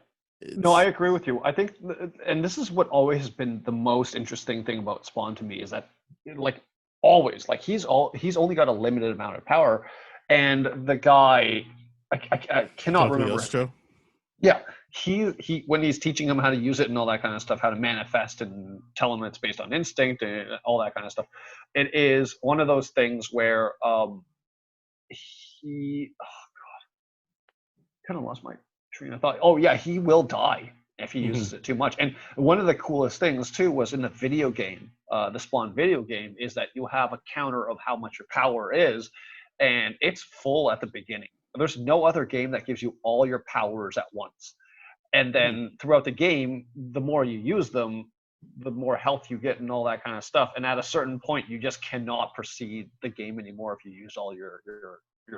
No, I it's agree with you. I think, and this is what always has been the most interesting thing about Spawn to me is that, like, always, like he's only got a limited amount of power, and the guy, I cannot remember his name. Cogliostro. Yeah, he when he's teaching him how to use it and all that kind of stuff, how to manifest and tell him it's based on instinct and all that kind of stuff. It is one of those things where he kind of lost my train of thought. Oh yeah, he will die if he Mhm. uses it too much. And one of the coolest things too was in the video game, the Spawn video game, is that you have a counter of how much your power is, and it's full at the beginning. There's no other game that gives you all your powers at once. And Hmm. then throughout the game, the more you use them, the more health you get and all that kind of stuff. And at a certain point, you just cannot proceed the game anymore if you use all your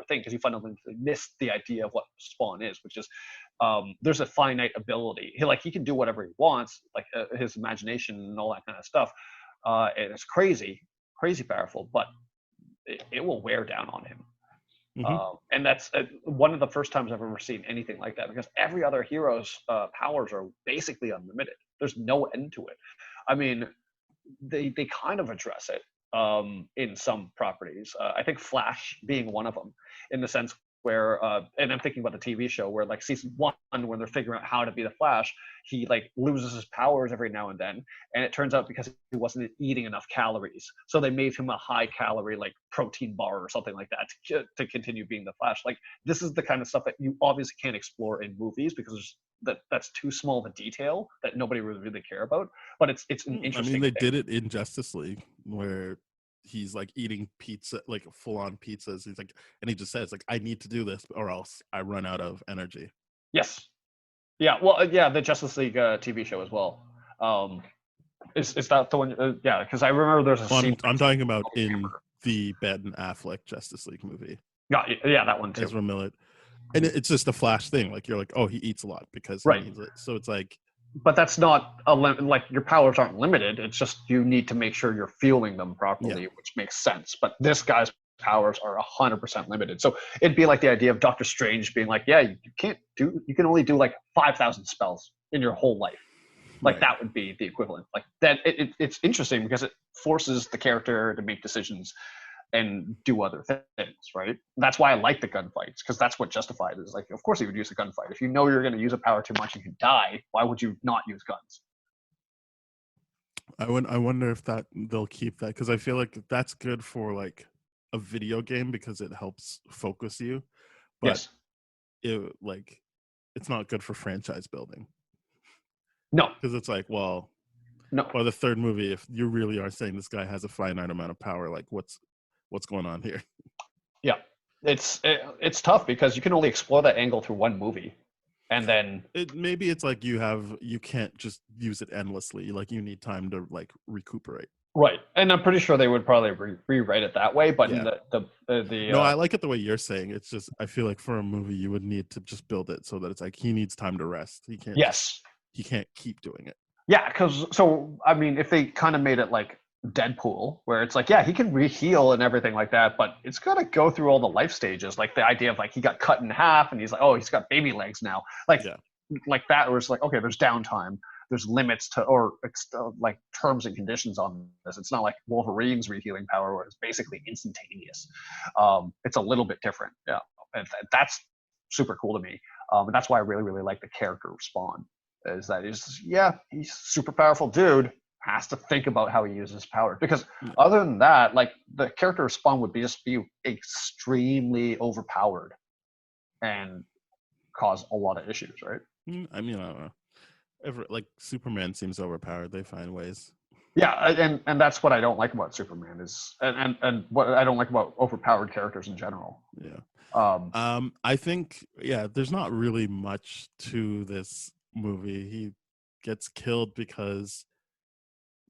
thing, because you fundamentally miss the idea of what spawn is, which is there's a finite ability. He can do whatever he wants, like his imagination and all that kind of stuff. And it's crazy powerful, but it will wear down on him. And that's one of the first times I've ever seen anything like that, because every other hero's powers are basically unlimited. There's no end to it. I mean, they kind of address it in some properties. I think Flash being one of them, in the sense where, and I'm thinking about the TV show where, like, season 1, when they're figuring out how to be the Flash, he like loses his powers every now and then, and it turns out because he wasn't eating enough calories, so they made him a high calorie like protein bar or something like that to continue being the Flash. Like, this is the kind of stuff that you obviously can't explore in movies because that's too small of a detail that nobody would really care about. But it's an interesting. I mean, they did it in Justice League where he's like eating pizza, like full on pizzas. He's like, and he just says like, I need to do this or else I run out of energy. Yes. Yeah. Well, yeah, the Justice League TV show as well. Is that the one? Yeah, because I remember there's a scene. I'm talking about in the Ben Affleck Justice League movie. Yeah, that one too. Ezra Miller. And it's just a Flash thing. Like, you're like, oh, he eats a lot because he needs it. So it's like, but that's not like your powers aren't limited. It's just you need to make sure you're fueling them properly, which makes sense. But this guy's powers are 100% limited. So it'd be like the idea of Doctor Strange being like, yeah, you can only do like 5,000 spells in your whole life. Like that would be the equivalent. Like that, it's interesting because it forces the character to make decisions and do other things, right? That's why I like the gunfights, because that's what Justified is. Like, of course he would use a gunfight. If you know you're going to use a power too much, you can die. Why would you not use guns? I wonder if that they'll keep that, because I feel like that's good for like a video game because it helps focus you. But it's not good for franchise building. No, because it's like, well, no. Or the third movie, if you really are saying this guy has a finite amount of power, like what's going on here? Yeah, it's tough because you can only explore that angle through one movie, and then maybe it's like you can't just use it endlessly. Like, you need time to like recuperate. Right, and I'm pretty sure they would probably rewrite it that way. But in no, I like it the way you're saying. It's just I feel like for a movie you would need to just build it so that it's like he needs time to rest. He can't. Yes. He can't keep doing it. Yeah, because I mean, if they kind of made it like Deadpool, where it's like, yeah, he can heal and everything like that, but it's got to go through all the life stages. Like the idea of like he got cut in half and he's like, oh, he's got baby legs now. Like that, where it's like, okay, there's downtime, there's limits to, or like terms and conditions on this. It's not like Wolverine's rehealing power where it's basically instantaneous. It's a little bit different. Yeah, and that's super cool to me. And that's why I really, really like the character Spawn. Is that he's super powerful dude, has to think about how he uses power, because other than that, like the character Spawn would be extremely overpowered and cause a lot of issues, right? I mean, I don't know. Like Superman seems overpowered. They find ways. Yeah, and that's what I don't like about Superman is, and what I don't like about overpowered characters in general. Yeah. I think there's not really much to this movie. He gets killed because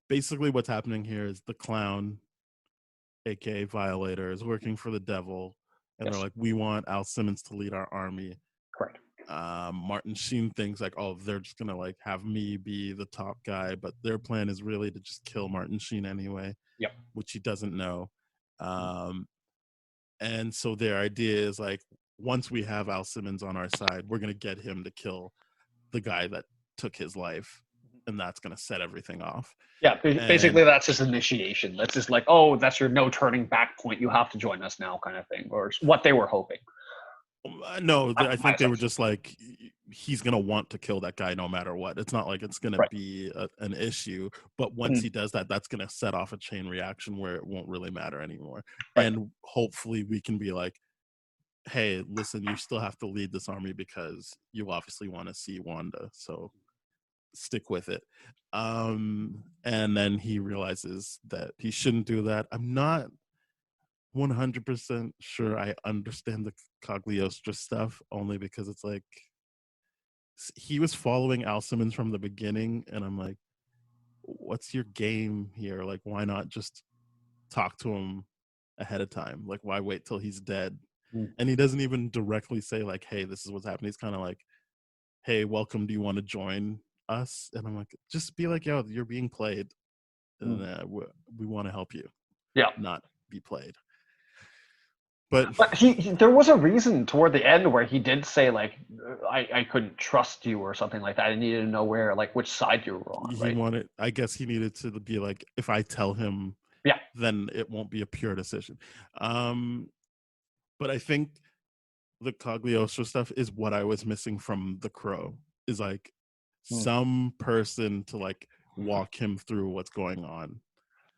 basically what's happening here is the clown, aka Violator, is working for the devil, and they're like, we want Al Simmons to lead our army. Correct. Martin Sheen thinks like, oh, they're just gonna like have me be the top guy, but their plan is really to just kill Martin Sheen anyway. Yep. Which he doesn't know. And so their idea is like, once we have Al Simmons on our side, we're going to get him to kill the guy that took his life. And that's going to set everything off. Yeah, basically that's his initiation. That's just like, oh, that's your no turning back point. You have to join us now kind of thing, or what they were hoping. No, I think they were just like, he's going to want to kill that guy no matter what. It's not like it's going to be an issue. But once he does that, that's going to set off a chain reaction where it won't really matter anymore. Right. And hopefully we can be like, hey, listen, you still have to lead this army because you obviously want to see Wanda. So stick with it. And then he realizes that he shouldn't do that. I'm not 100% sure I understand the Cagliostro stuff, only because it's like he was following Al Simmons from the beginning, and I'm like, what's your game here? Like, why not just talk to him ahead of time? Like, why wait till he's dead? Mm. And he doesn't even directly say like, hey, this is what's happening. He's kind of like, hey, welcome, do you want to join us? And I'm like, just be like, yo, you're being played, and we want to help you, Yeah. not be played. But there was a reason toward the end where he did say like, I couldn't trust you or something like that. I needed to know where, like, which side you were on, he right? wanted, I guess he needed to be like, if I tell him, Yeah. then it won't be a pure decision. But I think the Coglioso stuff is what I was missing from The Crow, is like some person to like walk him through what's going on.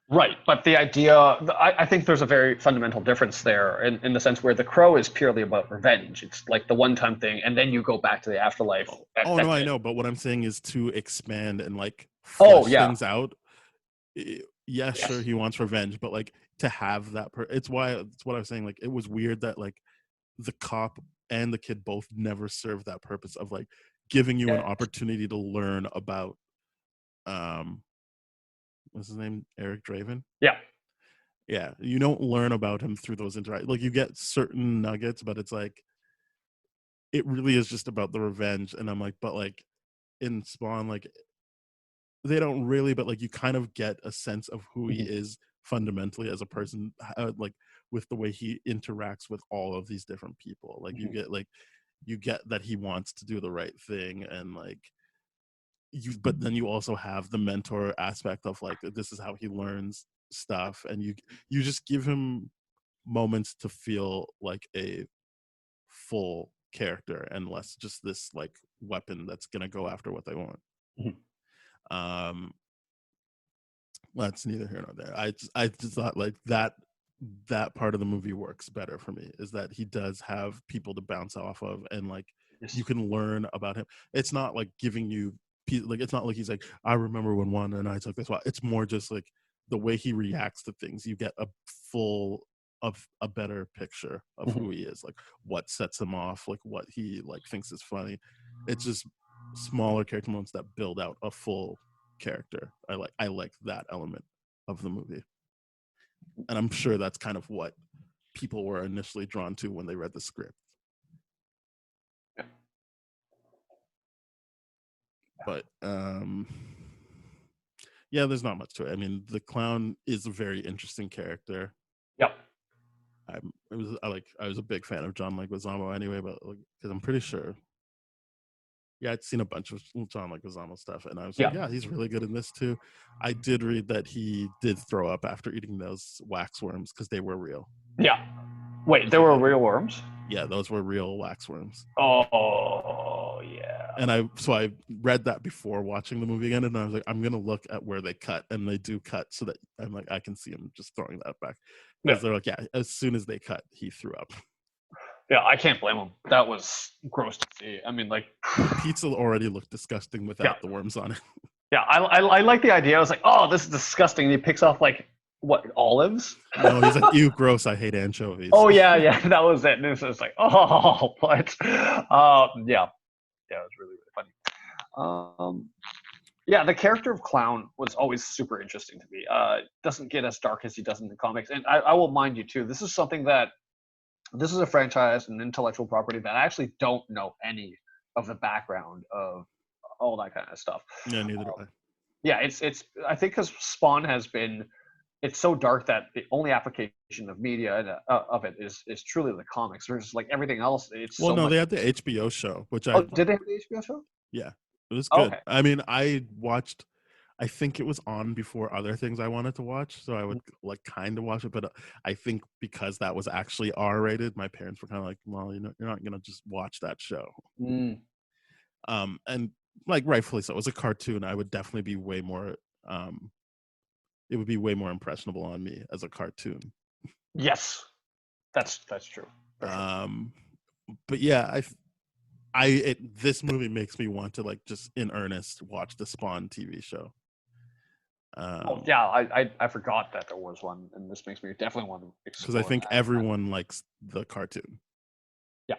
Right, but the idea, I think there's a very fundamental difference there in the sense where The Crow is purely about revenge. It's like the one-time thing, and then you go back to the afterlife. Oh no, I know, but what I'm saying is to expand and like Oh, flesh yeah. things out. Yes, sure, he wants revenge, but like to have that, it's why, it's what I was saying. Like, it was weird that like the cop and the kid both never served that purpose of like giving you an opportunity to learn about what's his name, Eric Draven. Yeah, you don't learn about him through those interactions. Like, you get certain nuggets, but it's like it really is just about the revenge. And I'm like, but like in Spawn, like they don't really, but like you kind of get a sense of who he is fundamentally as a person, like with the way he interacts with all of these different people. Like you get that he wants to do the right thing, and like but then you also have the mentor aspect of like, this is how he learns stuff, and you just give him moments to feel like a full character and less just this like weapon that's gonna go after what they want. That's neither here nor there. I just thought like that part of the movie works better for me, is that he does have people to bounce off of, and like you can learn about him. It's not like giving you like, it's not like he's like, I remember when one and I took this one. It's more just like the way he reacts to things. You get a better picture of who he is, like what sets him off, like what he like thinks is funny. It's just smaller character moments that build out a full character. I like that element of the movie, and I'm sure that's kind of what people were initially drawn to when they read the script. But yeah, there's not much to it. I mean, the clown is a very interesting character. I was a big fan of John Leguizamo anyway, but because I'm pretty sure, I'd seen a bunch of John Leguizamo stuff, and I was like, yeah, he's really good in this too. I did read that he did throw up after eating those waxworms because they were real. Wait, there were real worms? Yeah, those were real waxworms. Oh, yeah. And I read that before watching the movie again, and I was like, I'm gonna look at where they cut, and they do cut, so that I'm like, I can see him just throwing that back, because they're like, yeah, as soon as they cut, he threw up. Yeah, I can't blame him. That was gross to see. I mean, like, the pizza already looked disgusting without the worms on it. Yeah, I like the idea. I was like, oh, this is disgusting. And he picks off like what, olives? No, he's like, ew, gross. I hate anchovies. Oh yeah, that was it. And it was like, oh, what? Yeah, it was really funny. Yeah, the character of Clown was always super interesting to me. Doesn't get as dark as he does in the comics, and I will mind you too. This is a franchise, an intellectual property that I actually don't know any of the background of all that kind of stuff. Yeah, neither do I. Yeah, it's I think because Spawn has been, it's so dark that the only application of media of it is truly the comics. There's like everything else. It's well, so no, much... they had the HBO show, which did they have the HBO show? Yeah, it was good. Okay. I mean, I watched. I think it was on before other things I wanted to watch, so I would like kind of watch it. But I think because that was actually R-rated, my parents were kind of like, "Well, you're not gonna just watch that show." And like rightfully so, it was a cartoon. I would definitely be way more. It would be way more impressionable on me as a cartoon. Yes, that's true. But yeah, this movie makes me want to like just in earnest watch the Spawn TV show. Yeah, I forgot that there was one, and this makes me definitely want to explore. Because I think everyone likes the cartoon. Yeah.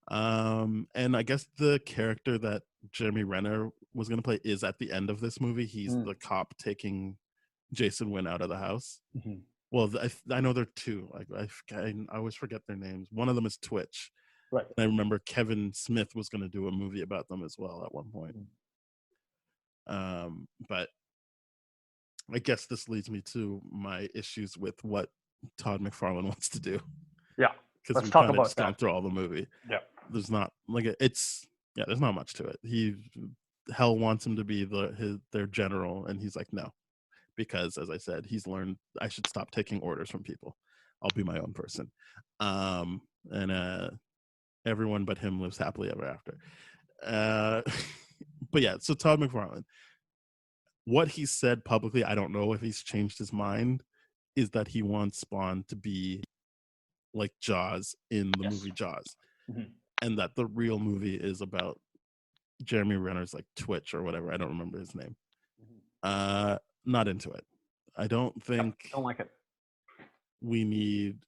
And I guess the character that Jeremy Renner was going to play is at the end of this movie. He's the cop taking Jason Wynn out of the house. Well, I know there are two. Like I always forget their names. One of them is Twitch. Right. And I remember Kevin Smith was going to do a movie about them as well at one point. But I guess this leads me to my issues with what Todd McFarlane wants to do. Yeah. Because Let's we talk kind of about just gone that. through all the movie. Yeah. There's not there's not much to it. Hell wants him to be their general, and he's like, no, because as I said, he's learned I should stop taking orders from people. I'll be my own person. And everyone but him lives happily ever after. But yeah, so Todd McFarlane, what he said publicly, I don't know if he's changed his mind, is that he wants Spawn to be like Jaws in the movie Jaws. And that the real movie is about Jeremy Renner's like Twitch or whatever. I don't remember his name. Not into it. I don't think Don't like it. we need,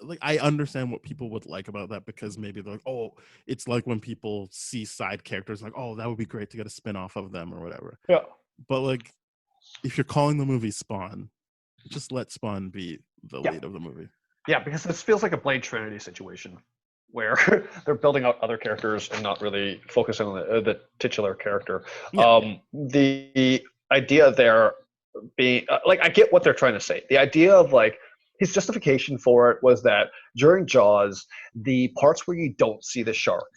like, I understand what people would like about that, because maybe they're like, oh, it's like when people see side characters like, oh, that would be great to get a spin-off of them or whatever. Yeah. But like, if you're calling the movie Spawn, just let Spawn be the lead of the movie. Yeah, because this feels like a Blade Trinity situation where they're building out other characters and not really focusing on the titular character. Yeah. The idea there being like, I get what they're trying to say. The idea of like his justification for it was that during Jaws, the parts where you don't see the shark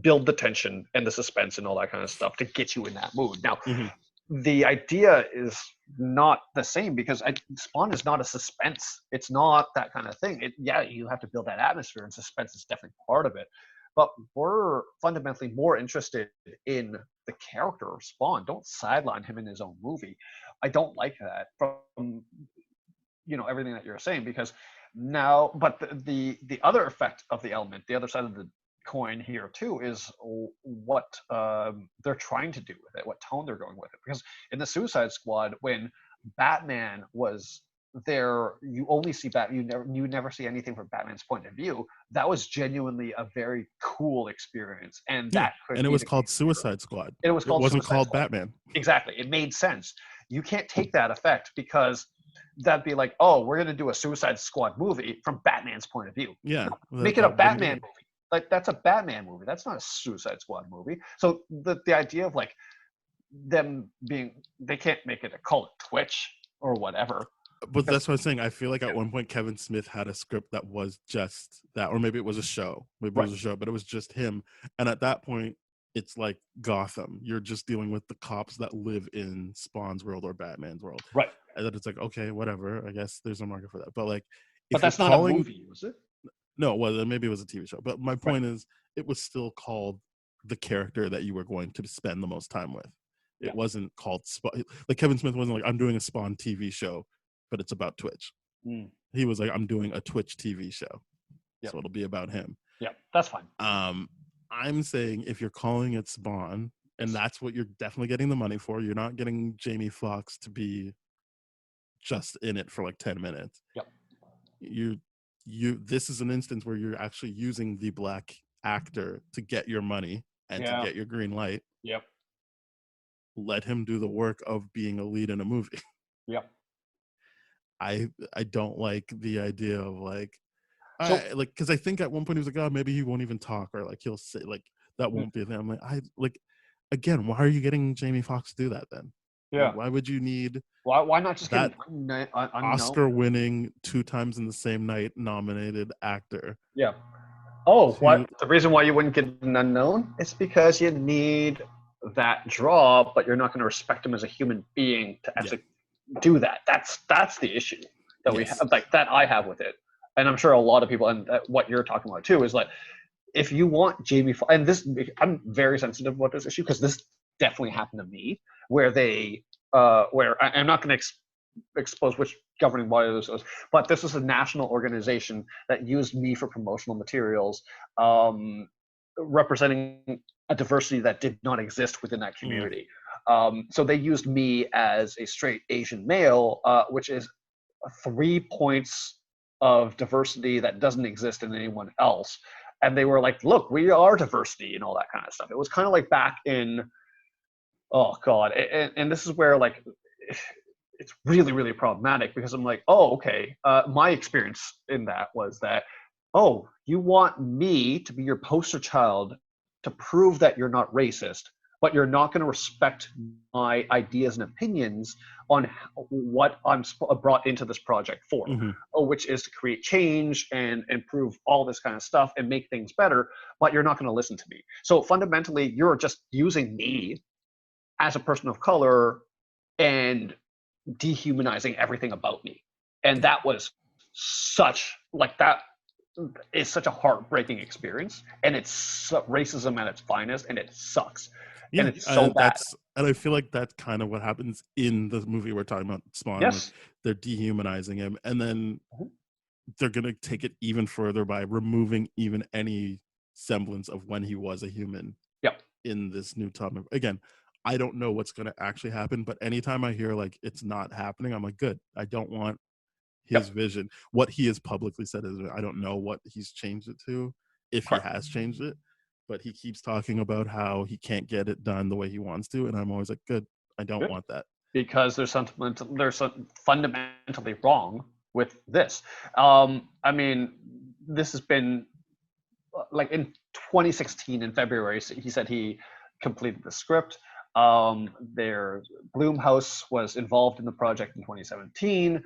build the tension and the suspense and all that kind of stuff to get you in that mood. Now, the idea is not the same, because Spawn is not a suspense. It's not that kind of thing. You have to build that atmosphere, and suspense is definitely part of it. But we're fundamentally more interested in the character of Spawn. Don't sideline him in his own movie. I don't like that from everything that you're saying, because now, but the other effect of the element, the other side of the coin here too, is what they're trying to do with it, what tone they're going with it. Because in the Suicide Squad, when Batman was there, you only see you never see anything from Batman's point of view. That was genuinely a very cool experience, and it was called Suicide Squad. It wasn't called Batman. Exactly, it made sense. You can't take that effect, because that'd be like, oh, we're going to do a Suicide Squad movie from Batman's point of view. Yeah. Make it a Batman movie. Like, that's a Batman movie. That's not a Suicide Squad movie. So the idea of like them being, they can't make it call it Twitch or whatever. But that's what I'm saying. I feel like at one point Kevin Smith had a script that was just that, or maybe it was a show. Maybe it was a show, but it was just him. And at that point, it's like Gotham. You're just dealing with the cops that live in Spawn's world or Batman's world. Right. And then it's like, okay, whatever. I guess there's a market for that. But like, but that's not a movie, was it? No, well, maybe it was a TV show. But my point is, it was still called the character that you were going to spend the most time with. It wasn't called Spawn. Like, Kevin Smith wasn't like, I'm doing a Spawn TV show, but it's about Twitch. He was like, I'm doing a Twitch TV show. So it'll be about him. Yeah, that's fine. I'm saying if you're calling it Spawn, and that's what you're definitely getting the money for, you're not getting Jamie Foxx to be just in it for like 10 minutes. Yep. This is an instance where you're actually using the black actor to get your money and to get your green light. Yep. Let him do the work of being a lead in a movie. Yep. I don't like the idea of like, because I think at one point he was like, oh, maybe he won't even talk, or like he'll say like that won't be them. Like, again, why are you getting Jamie Foxx to do that then? Yeah. Like, why would you need? Why not just that get Oscar-winning 2 times in the same night nominated actor? Yeah. Oh, what? The reason why you wouldn't get an unknown is because you need that draw, but you're not going to respect him as a human being to actually do that. That's the issue that we have, like that I have with it, and I'm sure a lot of people, and what you're talking about too, is like, if you want Jamie, and this, I'm very sensitive about this issue because this definitely happened to me, where they, where I'm not going to expose which governing body this was, but this was a national organization that used me for promotional materials, representing a diversity that did not exist within that community. So they used me as a straight Asian male, which is 3 points of diversity that doesn't exist in anyone else. and they were like, look, we are diversity and all that kind of stuff. It was kind of like back in, oh god, and this is where like it's really really problematic, because I'm like, oh okay, my experience in that was that, oh, you want me to be your poster child to prove that you're not racist, but you're not going to respect my ideas and opinions on what I'm brought into this project for, which is to create change and improve all this kind of stuff and make things better, but you're not going to listen to me. So fundamentally, you're just using me as a person of color and dehumanizing everything about me. And that was such, like, that is such a heartbreaking experience, and it's racism at its finest, and it sucks. Yeah, and it's so bad. And I feel like that's kind of what happens in the movie we're talking about, Spawn. Yes. Like, they're dehumanizing him, and then they're gonna take it even further by removing even any semblance of when he was a human. Yep. In this new time. Again, I don't know what's gonna actually happen, but anytime I hear like it's not happening, I'm like, good. I don't want his vision. What he has publicly said is, I don't know what he's changed it to, if he has changed it, but he keeps talking about how he can't get it done the way he wants to, and I'm always like, good. I don't want that, because there's something fundamentally wrong with this. I mean, this has been like in 2016 in February. He said he completed the script. Their Blumhouse was involved in the project in 2017.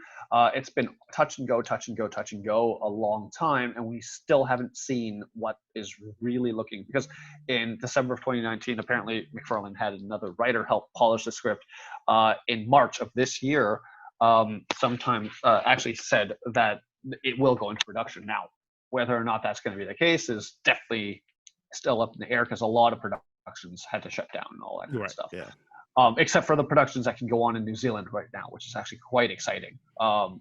It's been touch and go a long time, and we still haven't seen what is really looking, because in December of 2019, apparently McFarlane had another writer help polish the script. In March of this year, actually said that it will go into production. Now, whether or not that's going to be the case is definitely still up in the air, because a lot of productions had to shut down and all that kind of stuff. Yeah. Except for the productions that can go on in New Zealand right now, which is actually quite exciting.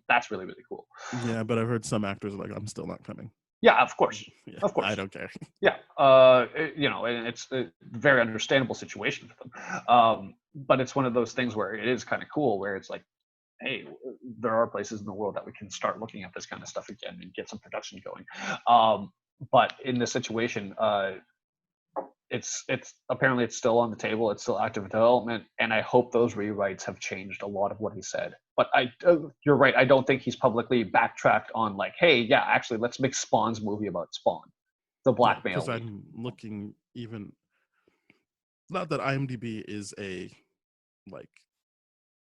That's really, really cool. Yeah, but I've heard some actors are like, I'm still not coming. Yeah, of course. Yeah, of course. I don't care. Yeah. And it's a very understandable situation for them. But it's one of those things where it is kind of cool, where it's like, hey, there are places in the world that we can start looking at this kind of stuff again and get some production going. But in this situation, it's apparently it's still on the table. It's still active development, and I hope those rewrites have changed a lot of what he said. But you're right. I don't think he's publicly backtracked on like, hey, yeah, actually, let's make Spawn's movie about Spawn, the black male. Because I'm looking, even not that IMDb is a like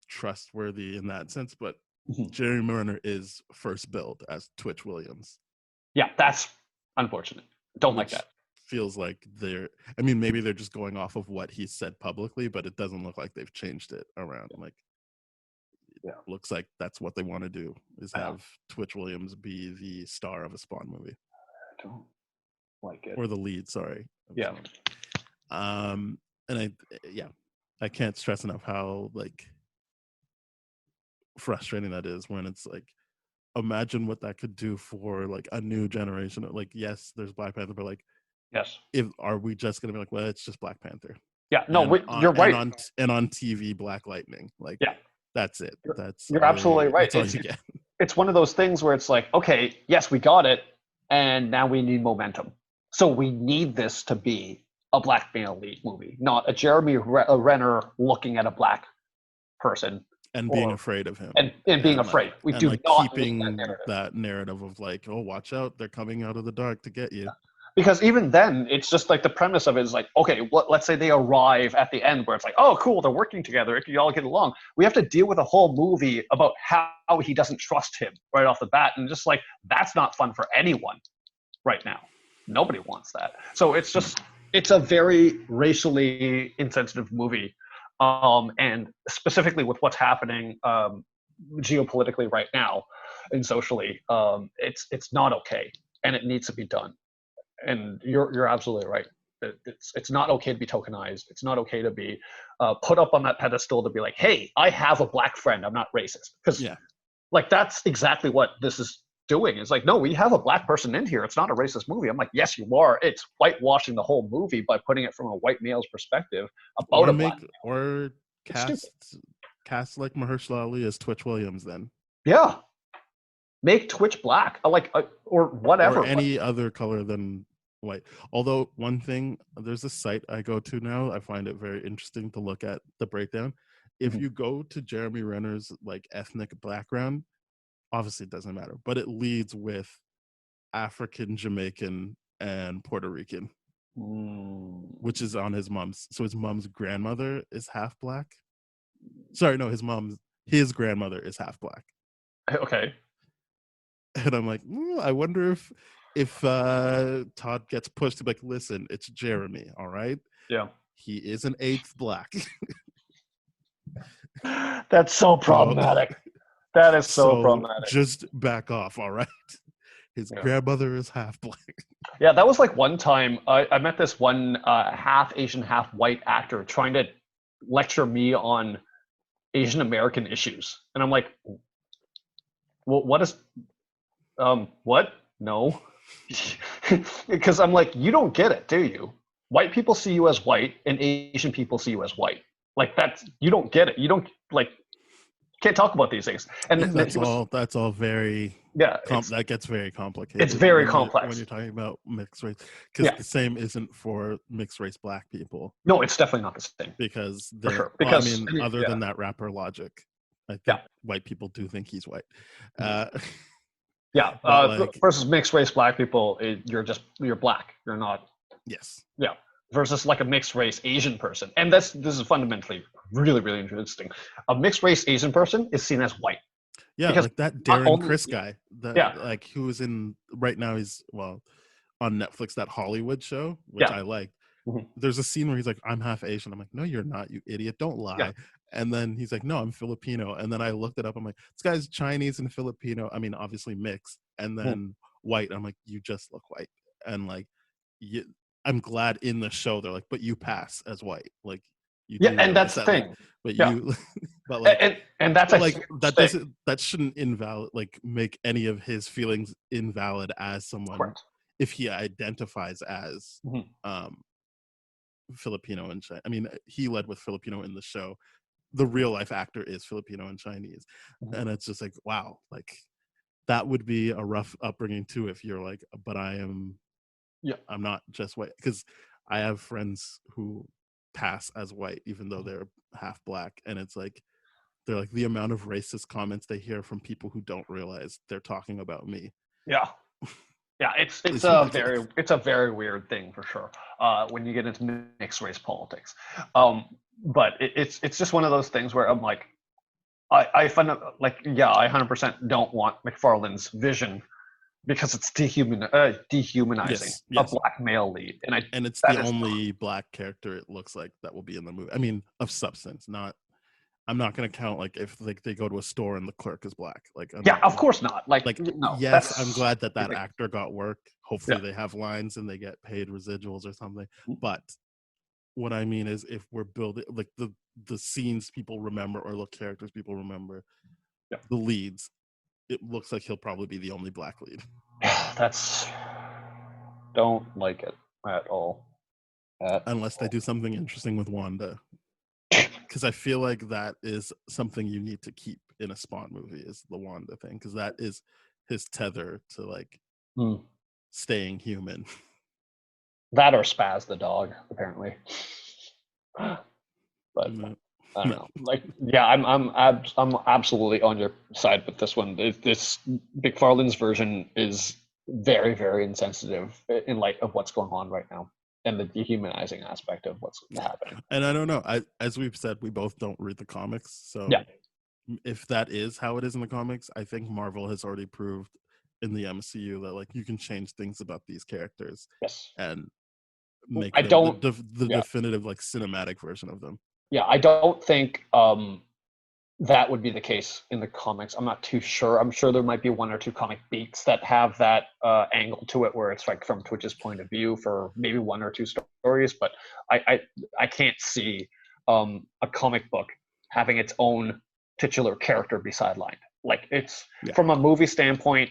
trustworthy in that sense, but Jeremy Renner is first billed as Twitch Williams. Yeah, that's unfortunate. Don't like that. Feels like maybe they're just going off of what he said publicly, but it doesn't look like they've changed it around. Like, looks like that's what they want to do, is have Twitch Williams be the star of a Spawn movie. I don't like it. Or the lead, sorry. Yeah. And I can't stress enough how like frustrating that is, when it's like, imagine what that could do for like a new generation. Like, yes, there's Black Panther, but like, yes, are we just gonna be like, well, it's just Black Panther? Yeah, no, you're right. And on TV, Black Lightning, like, that's it. You're absolutely right. It's one of those things where it's like, okay, yes, we got it, and now we need momentum. So we need this to be a black male lead movie, not a Jeremy Renner looking at a black person and being afraid of him, and being afraid. We do not keeping that narrative of like, oh, watch out, they're coming out of the dark to get you. Because even then, it's just like the premise of it is like, okay, let's say they arrive at the end where it's like, oh, cool, they're working together. You all get along. We have to deal with a whole movie about how he doesn't trust him right off the bat. And just like, that's not fun for anyone right now. Nobody wants that. So it's a very racially insensitive movie. And specifically with what's happening geopolitically right now and socially, it's not okay. And it needs to be done. And you're absolutely right. It's not okay to be tokenized. It's not okay to be put up on that pedestal to be like, hey, I have a black friend. I'm not racist. Because like, that's exactly what this is doing. It's like, no, we have a black person in here. It's not a racist movie. I'm like, yes, you are. It's whitewashing the whole movie by putting it from a white male's perspective about black male. Or cast like Mahershala Ali as Twitch Williams then. Yeah. Make Twitch black, or whatever. Or any other color than white. Although one thing, there's a site I go to now. I find it very interesting to look at the breakdown. If Mhm. you go to Jeremy Renner's like ethnic background, obviously it doesn't matter, but it leads with African, Jamaican, and Puerto Rican, which is on his mom's. So his mom's grandmother is half black. Sorry, no, his grandmother is half black. Okay. And I'm like, I wonder if Todd gets pushed to be like, listen, it's Jeremy, all right? Yeah. He is an eighth black. That's so problematic. That is so So problematic. just back off, all right? His Yeah. grandmother is half black. Yeah, that was like one time I met this one half Asian, half white actor trying to lecture me on Asian American issues, and I'm like, well, what is what? No, because I'm like, you don't get it, do you? White people see you as white, and Asian people see you as white. Like that's you don't get it. You don't like can't talk about these things. And Yeah, that's all very yeah, that gets very complicated. it's very when complex. you're talking about mixed race, because Yeah. the same isn't for mixed race black people. No, it's definitely not the same. Because For sure. well, I Because mean, other yeah. than that rapper Logic, I think Yeah. white people do think he's white. Yeah, but like, versus mixed race black people, you're black. You're not. yes, Yeah, versus like a mixed race Asian person, and this is fundamentally really really interesting. A mixed race Asian person is seen as white. yeah, Because like that not Darren only- Chris guy, that Yeah. like who is in right now. He's on Netflix, that Hollywood show, which Yeah. I like. Mhm. There's a scene where he's like, "I'm half Asian." I'm like, "No, you're not, you idiot! Don't lie." Yeah. And then he's like, "No, I'm Filipino." And then I looked it up. I'm like, "This guy's Chinese and Filipino. I mean, obviously mixed." And then white. I'm like, "You just look white." And like, I'm glad in the show they're like, "But you pass as white." Like, you Yeah, do and that's realize the that, thing. like, but Yeah. you, but like, and that's but a like huge that thing. that shouldn't make any of his feelings invalid as someone Correct. if he identifies as Mhm. Filipino and Chinese. I mean, he led with Filipino in the show. The real life actor is Filipino and Chinese, and it's just like, wow, like that would be a rough upbringing too. If you're like, but I'm not just white, because I have friends who pass as white even though they're half black, and it's like they're like the amount of racist comments they hear from people who don't realize they're talking about me. Yeah. Yeah, it's It's a ridiculous. very weird thing for sure when you get into mixed race politics. But it's just one of those things where I'm like, I find like I 100% don't want McFarlane's vision because it's dehumanizing Yes, a yes. black male lead, And it's that the is only black character it looks like that will be in the movie. I mean, of substance. Not. I'm not gonna count like if like they go to a store and the clerk is black. Like, of course not. Like no, yes, that's I'm glad that like, actor got work. Hopefully they have lines and they get paid residuals or something. But what I mean is, if we're building like the scenes people remember or the characters people remember, the leads, it looks like he'll probably be the only black lead. that's don't like it at all. Unless they do something interesting with Wanda. Because I feel like that is something you need to keep in a Spawn movie, is the Wanda thing, because that is his tether to like staying human. That or Spaz the dog, apparently. But No. I don't know. Like, yeah, I'm absolutely on your side with this one. This McFarlane's version is very, very insensitive in light of what's going on right now and the dehumanizing aspect of what's happening. And I don't know. As we've said, we both don't read the comics, so if that is how it is in the comics, I think Marvel has already proved in the MCU that like you can change things about these characters, and make the definitive like cinematic version of them. Yeah, I don't think that would be the case in the comics. I'm not too sure. I'm sure there might be one or two comic beats that have that angle to it, where it's like from Twitch's point of view for maybe one or two stories. But I can't see a comic book having its own titular character be sidelined. Like it's from a movie standpoint,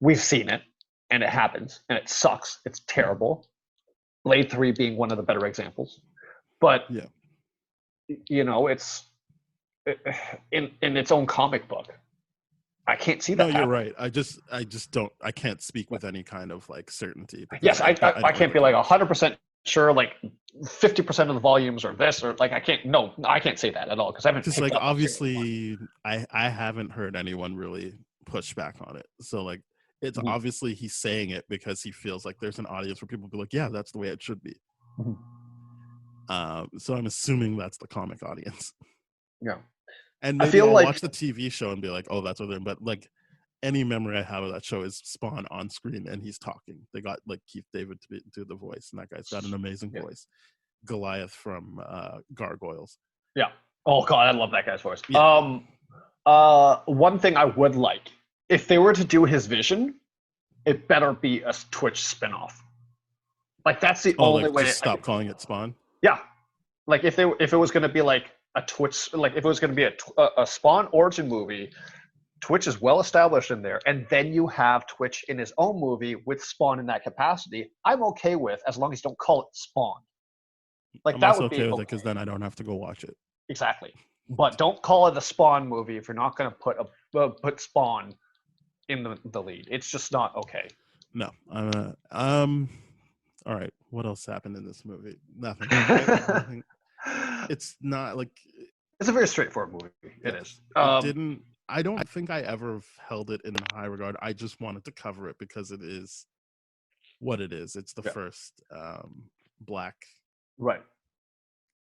we've seen it and it happens and it sucks. It's terrible. Blade 3 being one of the better examples. But you know, it's in its own comic book. I can't see No, that. you're happening. right. I just don't. I can't speak with any kind of like certainty because Yes, I don't can't really be like care. 100% sure. Like 50% of the volumes are this, or like I can't. No, I can't say that at all because I haven't Because picked like up a single one. obviously, I haven't heard anyone really push back on it. So like, it's Mhm. obviously he's saying it because he feels like there's an audience where people be like, yeah, that's the way it should be. Mhm. So I'm assuming that's the comic audience. Yeah, And I maybe feel I'll like watch the TV show and be like, oh, that's what they're. But like, any memory I have of that show is Spawn on screen and he's talking. They got like Keith David to do the voice, and that guy's got an amazing yeah, voice. Goliath from Gargoyles. yeah. Oh god, I love that guy's voice. Yeah. One thing I would like if they were to do his vision, it better be a Twitch spinoff. Like that's the Oh, only like way. just stop calling it Spawn. Yeah, like if it was going to be like a Twitch, like if it was going to be a Spawn origin movie, Twitch is well established in there, and then you have Twitch in his own movie with Spawn in that capacity. I'm okay with as long as you don't call it Spawn. Like I'm that also would okay be with it okay. because then I don't have to go watch it. Exactly, but don't call it a Spawn movie if you're not going to put Spawn in the lead. It's just not okay. No. All right. What else happened in this movie? Nothing. Nothing. It's not like. It's a very straightforward movie. It Yes. is. It didn't. I don't think I ever held it in high regard. I just wanted to cover it because it is what it is. It's the Yeah. first black Right.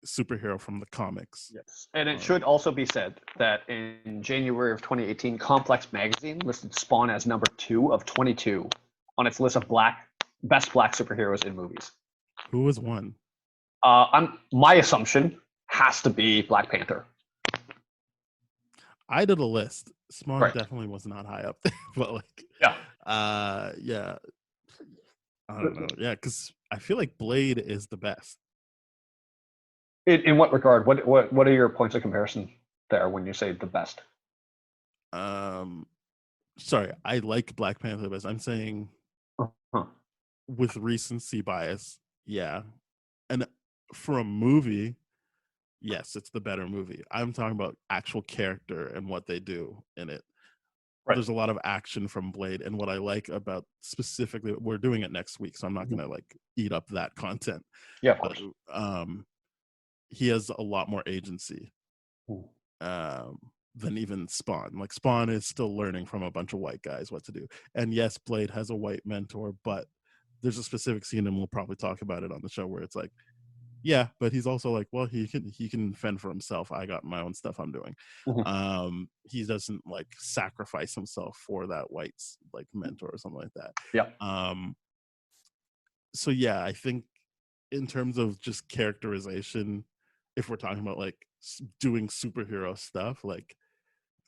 superhero from the comics. Yes. And it should also be said that in January of 2018, Complex Magazine listed Spawn as number 2 of 22 on its list of best black superheroes in movies. Who was one? My assumption has to be Black Panther. I did a list. Spawn Right. definitely was not high up there, but like, Yeah. yeah. I don't know. Yeah, because I feel like Blade is the best. In what regard? What are your points of comparison there when you say the best? Sorry, I like Black Panther the best. I'm saying Huh. with recency bias, yeah. And for a movie, yes, it's the better movie. I'm talking about actual character and what they do in it. Right. There's a lot of action from Blade, and what I like about specifically, we're doing it next week, so I'm not gonna like eat up that content. Yeah, of course. But, he has a lot more agency Ooh. than even Spawn. Like Spawn is still learning from a bunch of white guys what to do. And yes, Blade has a white mentor, but there's a specific scene, and we'll probably talk about it on the show, where it's like, yeah, but he's also like, well, he can fend for himself. I got my own stuff I'm doing. Mhm. He doesn't like sacrifice himself for that white like mentor or something like that. Yeah. So yeah, I think in terms of just characterization, if we're talking about like doing superhero stuff, like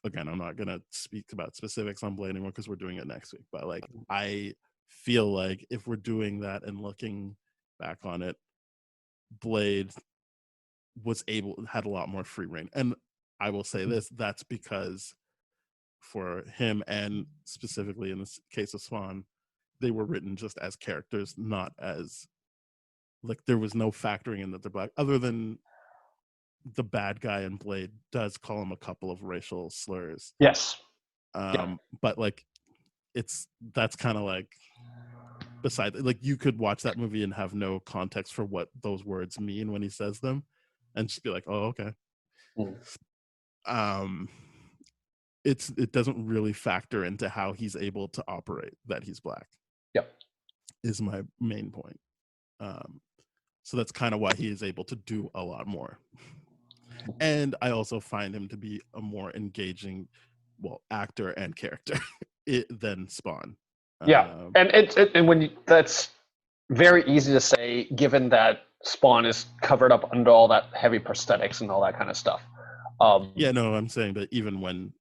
again, I'm not gonna speak about specifics on Blade anymore because we're doing it next week. But like, I feel like if we're doing that and looking back on it, Blade had a lot more free reign. And I will say this: that's because for him, and specifically in this case of Spawn, they were written just as characters, not as like there was no factoring in that they're black, other than the bad guy in Blade does call him a couple of racial slurs. Yes. Yeah. But like that's kind of like beside, like you could watch that movie and have no context for what those words mean when he says them and just be like, oh, okay. Mm. It doesn't really factor into how he's able to operate that he's black. Yep. Is my main point. So that's kind of why he is able to do a lot more. And I also find him to be a more engaging, well, actor and character than Spawn. Yeah, and that's very easy to say, given that Spawn is covered up under all that heavy prosthetics and all that kind of stuff. Yeah, no, I'm saying that even when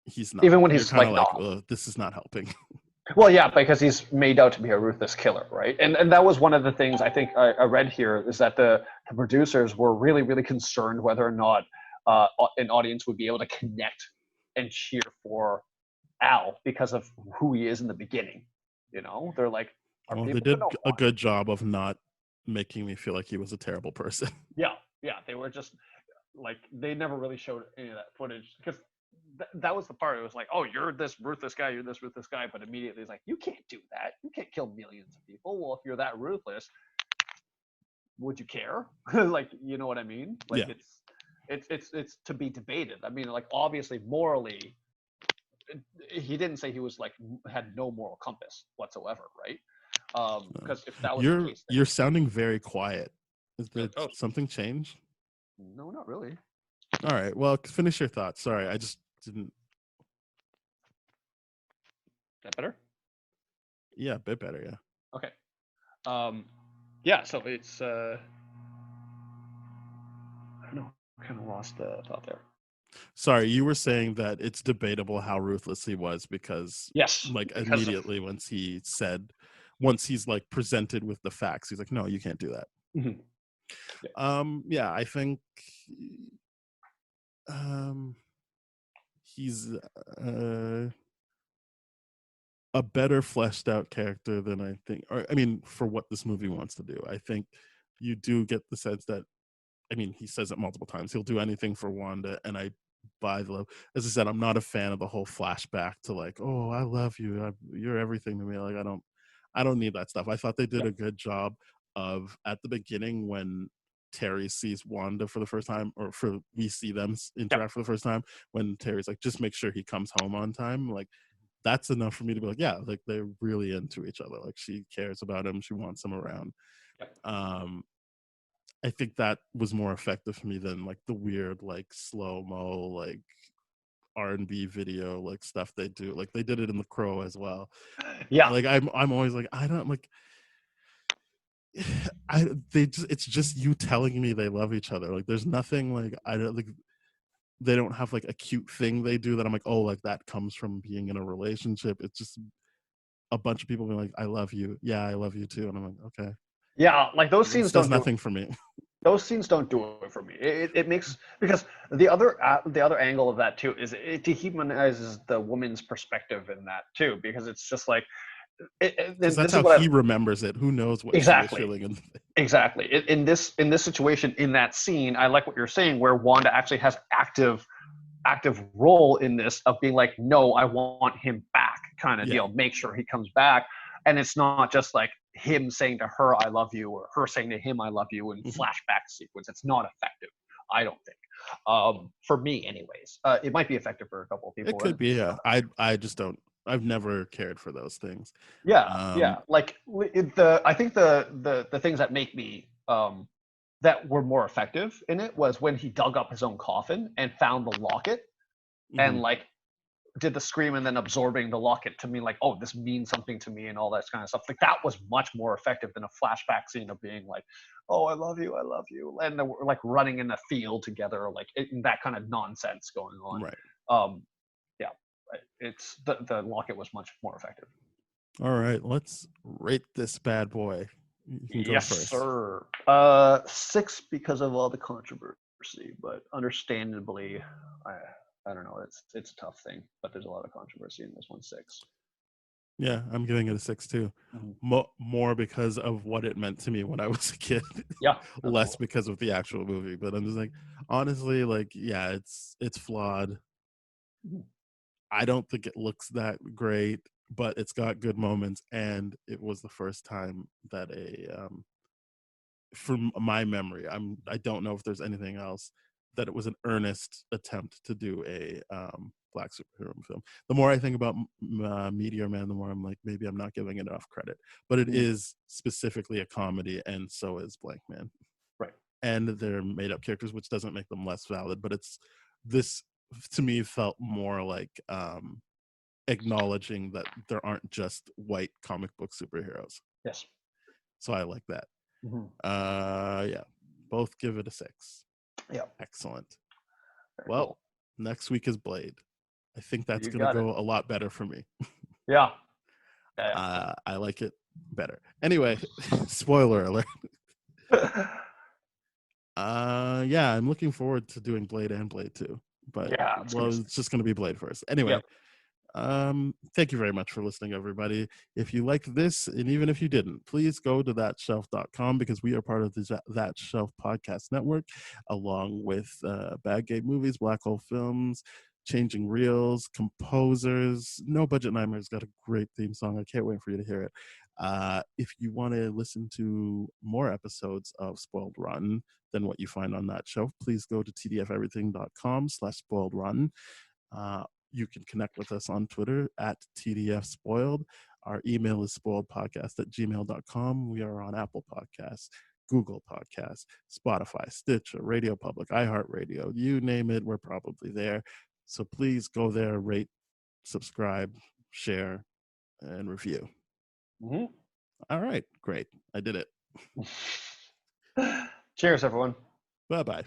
he's not, even when you're he's kind of like, well, this is not helping. well, yeah, because he's made out to be a ruthless killer, right? And that was one of the things I think I read here is that the producers were really, really concerned whether or not an audience would be able to connect and cheer for Al because of who he is in the beginning. You know, they're like, well, they did a good job of not making me feel like he was a terrible person. Yeah, they were just like, they never really showed any of that footage because that was the part. It was like, oh, you're this ruthless guy, you're this ruthless guy, but immediately it's like, you can't do that. You can't kill millions of people. Well, if you're that ruthless, would you care? Like, you know what I mean? Like, Yeah. it's to be debated. I mean, like, obviously, morally, he didn't say he was like had no moral compass whatsoever, right? Because if that was the case, then, You're sounding very quiet. Is there oh, something changed? no, not really. All right. Well, finish your thoughts. Sorry, I just didn't. That better? Yeah, a bit better. Yeah. Okay. Yeah. So it's I don't know. Kind of lost the thought there. Sorry, you were saying that it's debatable how ruthless he was because, Yes. like, Because immediately once he's like presented with the facts, he's like, no, you can't do that. Mhm. Yeah, I think he's a better fleshed out character than I think, or I mean, for what this movie wants to do. I think you do get the sense that, I mean, he says it multiple times. He'll do anything for Wanda, and I buy the love. As I said, I'm not a fan of the whole flashback to like, oh, I love you, you're everything to me. Like, I don't need that stuff. I thought they did a good job of at the beginning when Terry sees Wanda for the first time, or for we see them interact for the first time. When Terry's like, just make sure he comes home on time. Like, that's enough for me to be like, yeah, like they're really into each other. Like, she cares about him, she wants him around. I think that was more effective for me than like the weird like slow mo like R&B video like stuff they do. Like they did it in The Crow as well. Yeah. Like I'm always like, I don't like. It's just you telling me they love each other. Like there's nothing like I don't like. They don't have like a cute thing they do that I'm like, oh, like that comes from being in a relationship. It's just a bunch of people being like, I love you. Yeah, I love you too. And I'm like, okay. Yeah. Like those This scenes does don't do nothing for me. those scenes don't do it for me. It makes because the other angle of that too is it dehumanizes the woman's perspective in that too, because it's just like Because that's this is how what he remembers it. Who knows what she was exactly feeling? exactly in this situation in that scene. I like what you're saying, where Wanda actually has active role in this of being like, no, I want him back, kind of Yeah. deal. Make sure he comes back, and it's not just like him saying to her I love you, or her saying to him I love you in flashback sequence. It's not effective, I don't think, for me anyways. It might be effective for a couple of people. It could be. Yeah. I just don't. I've never cared for those things. Yeah. Like I think the things that make me that were more effective in it was when he dug up his own coffin and found the locket, and Mhm. like did the scream and then absorbing the locket to mean like, oh, this means something to me and all that kind of stuff. Like that was much more effective than a flashback scene of being like, oh, I love you, and they were like running in a field together, like that kind of nonsense going on. Right. Yeah, it's the locket was much more effective. All right. Let's rate this bad boy. You can go Yes, first. sir. 6 because of all the controversy, but understandably, I don't know. It's a tough thing, but there's a lot of controversy in this one. 6. Yeah, I'm giving it a 6 too. More because of what it meant to me when I was a kid. Yeah. Less because of the actual movie. But I'm just like, honestly, like, yeah, it's flawed. I don't think it looks that great, but it's got good moments, and it was the first time that from my memory, I don't know if there's anything else, that it was an earnest attempt to do a black superhero film. The more I think about Meteor Man, the more I'm like, maybe I'm not giving it enough credit. But it is specifically a comedy, and so is Blank Man. Right. And they're made up characters, which doesn't make them less valid. But this to me felt more like acknowledging that there aren't just white comic book superheroes. Yes. So I like that. Yeah, both give it a 6. Yeah. Excellent. Very Well, cool. next week is Blade. I think that's You going to got go a lot better for me. Yeah. I like it better. Anyway, spoiler alert. Yeah, I'm looking forward to doing Blade and Blade 2. But Yeah, it's just going to be Blade first. Anyway, thank you very much for listening, everybody. If you liked this, and even if you didn't, please go to thatshelf.com, because we are part of the That Shelf podcast network, along with Bad Gay Movies, Black Hole Films, Changing Reels, composers. No Budget Nightmares got a great theme song. I can't wait for you to hear it. If you want to listen to more episodes of Spoiled Rotten than what you find on that show, please go to tdfeverything.com/spoiledrotten. You can connect with us on Twitter at tdfspoiled. Our email is spoiledpodcast@gmail.com. We are on Apple Podcasts, Google Podcasts, Spotify, Stitcher, Radio Public, iHeartRadio. You name it, we're probably there. So please go there, rate, subscribe, share, and review. Mm-hmm. All right, great. I did it. Cheers, everyone. Bye-bye.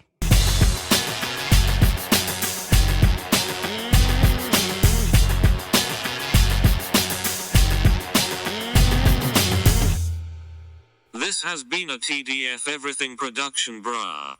This has been a TDF Everything production, brah.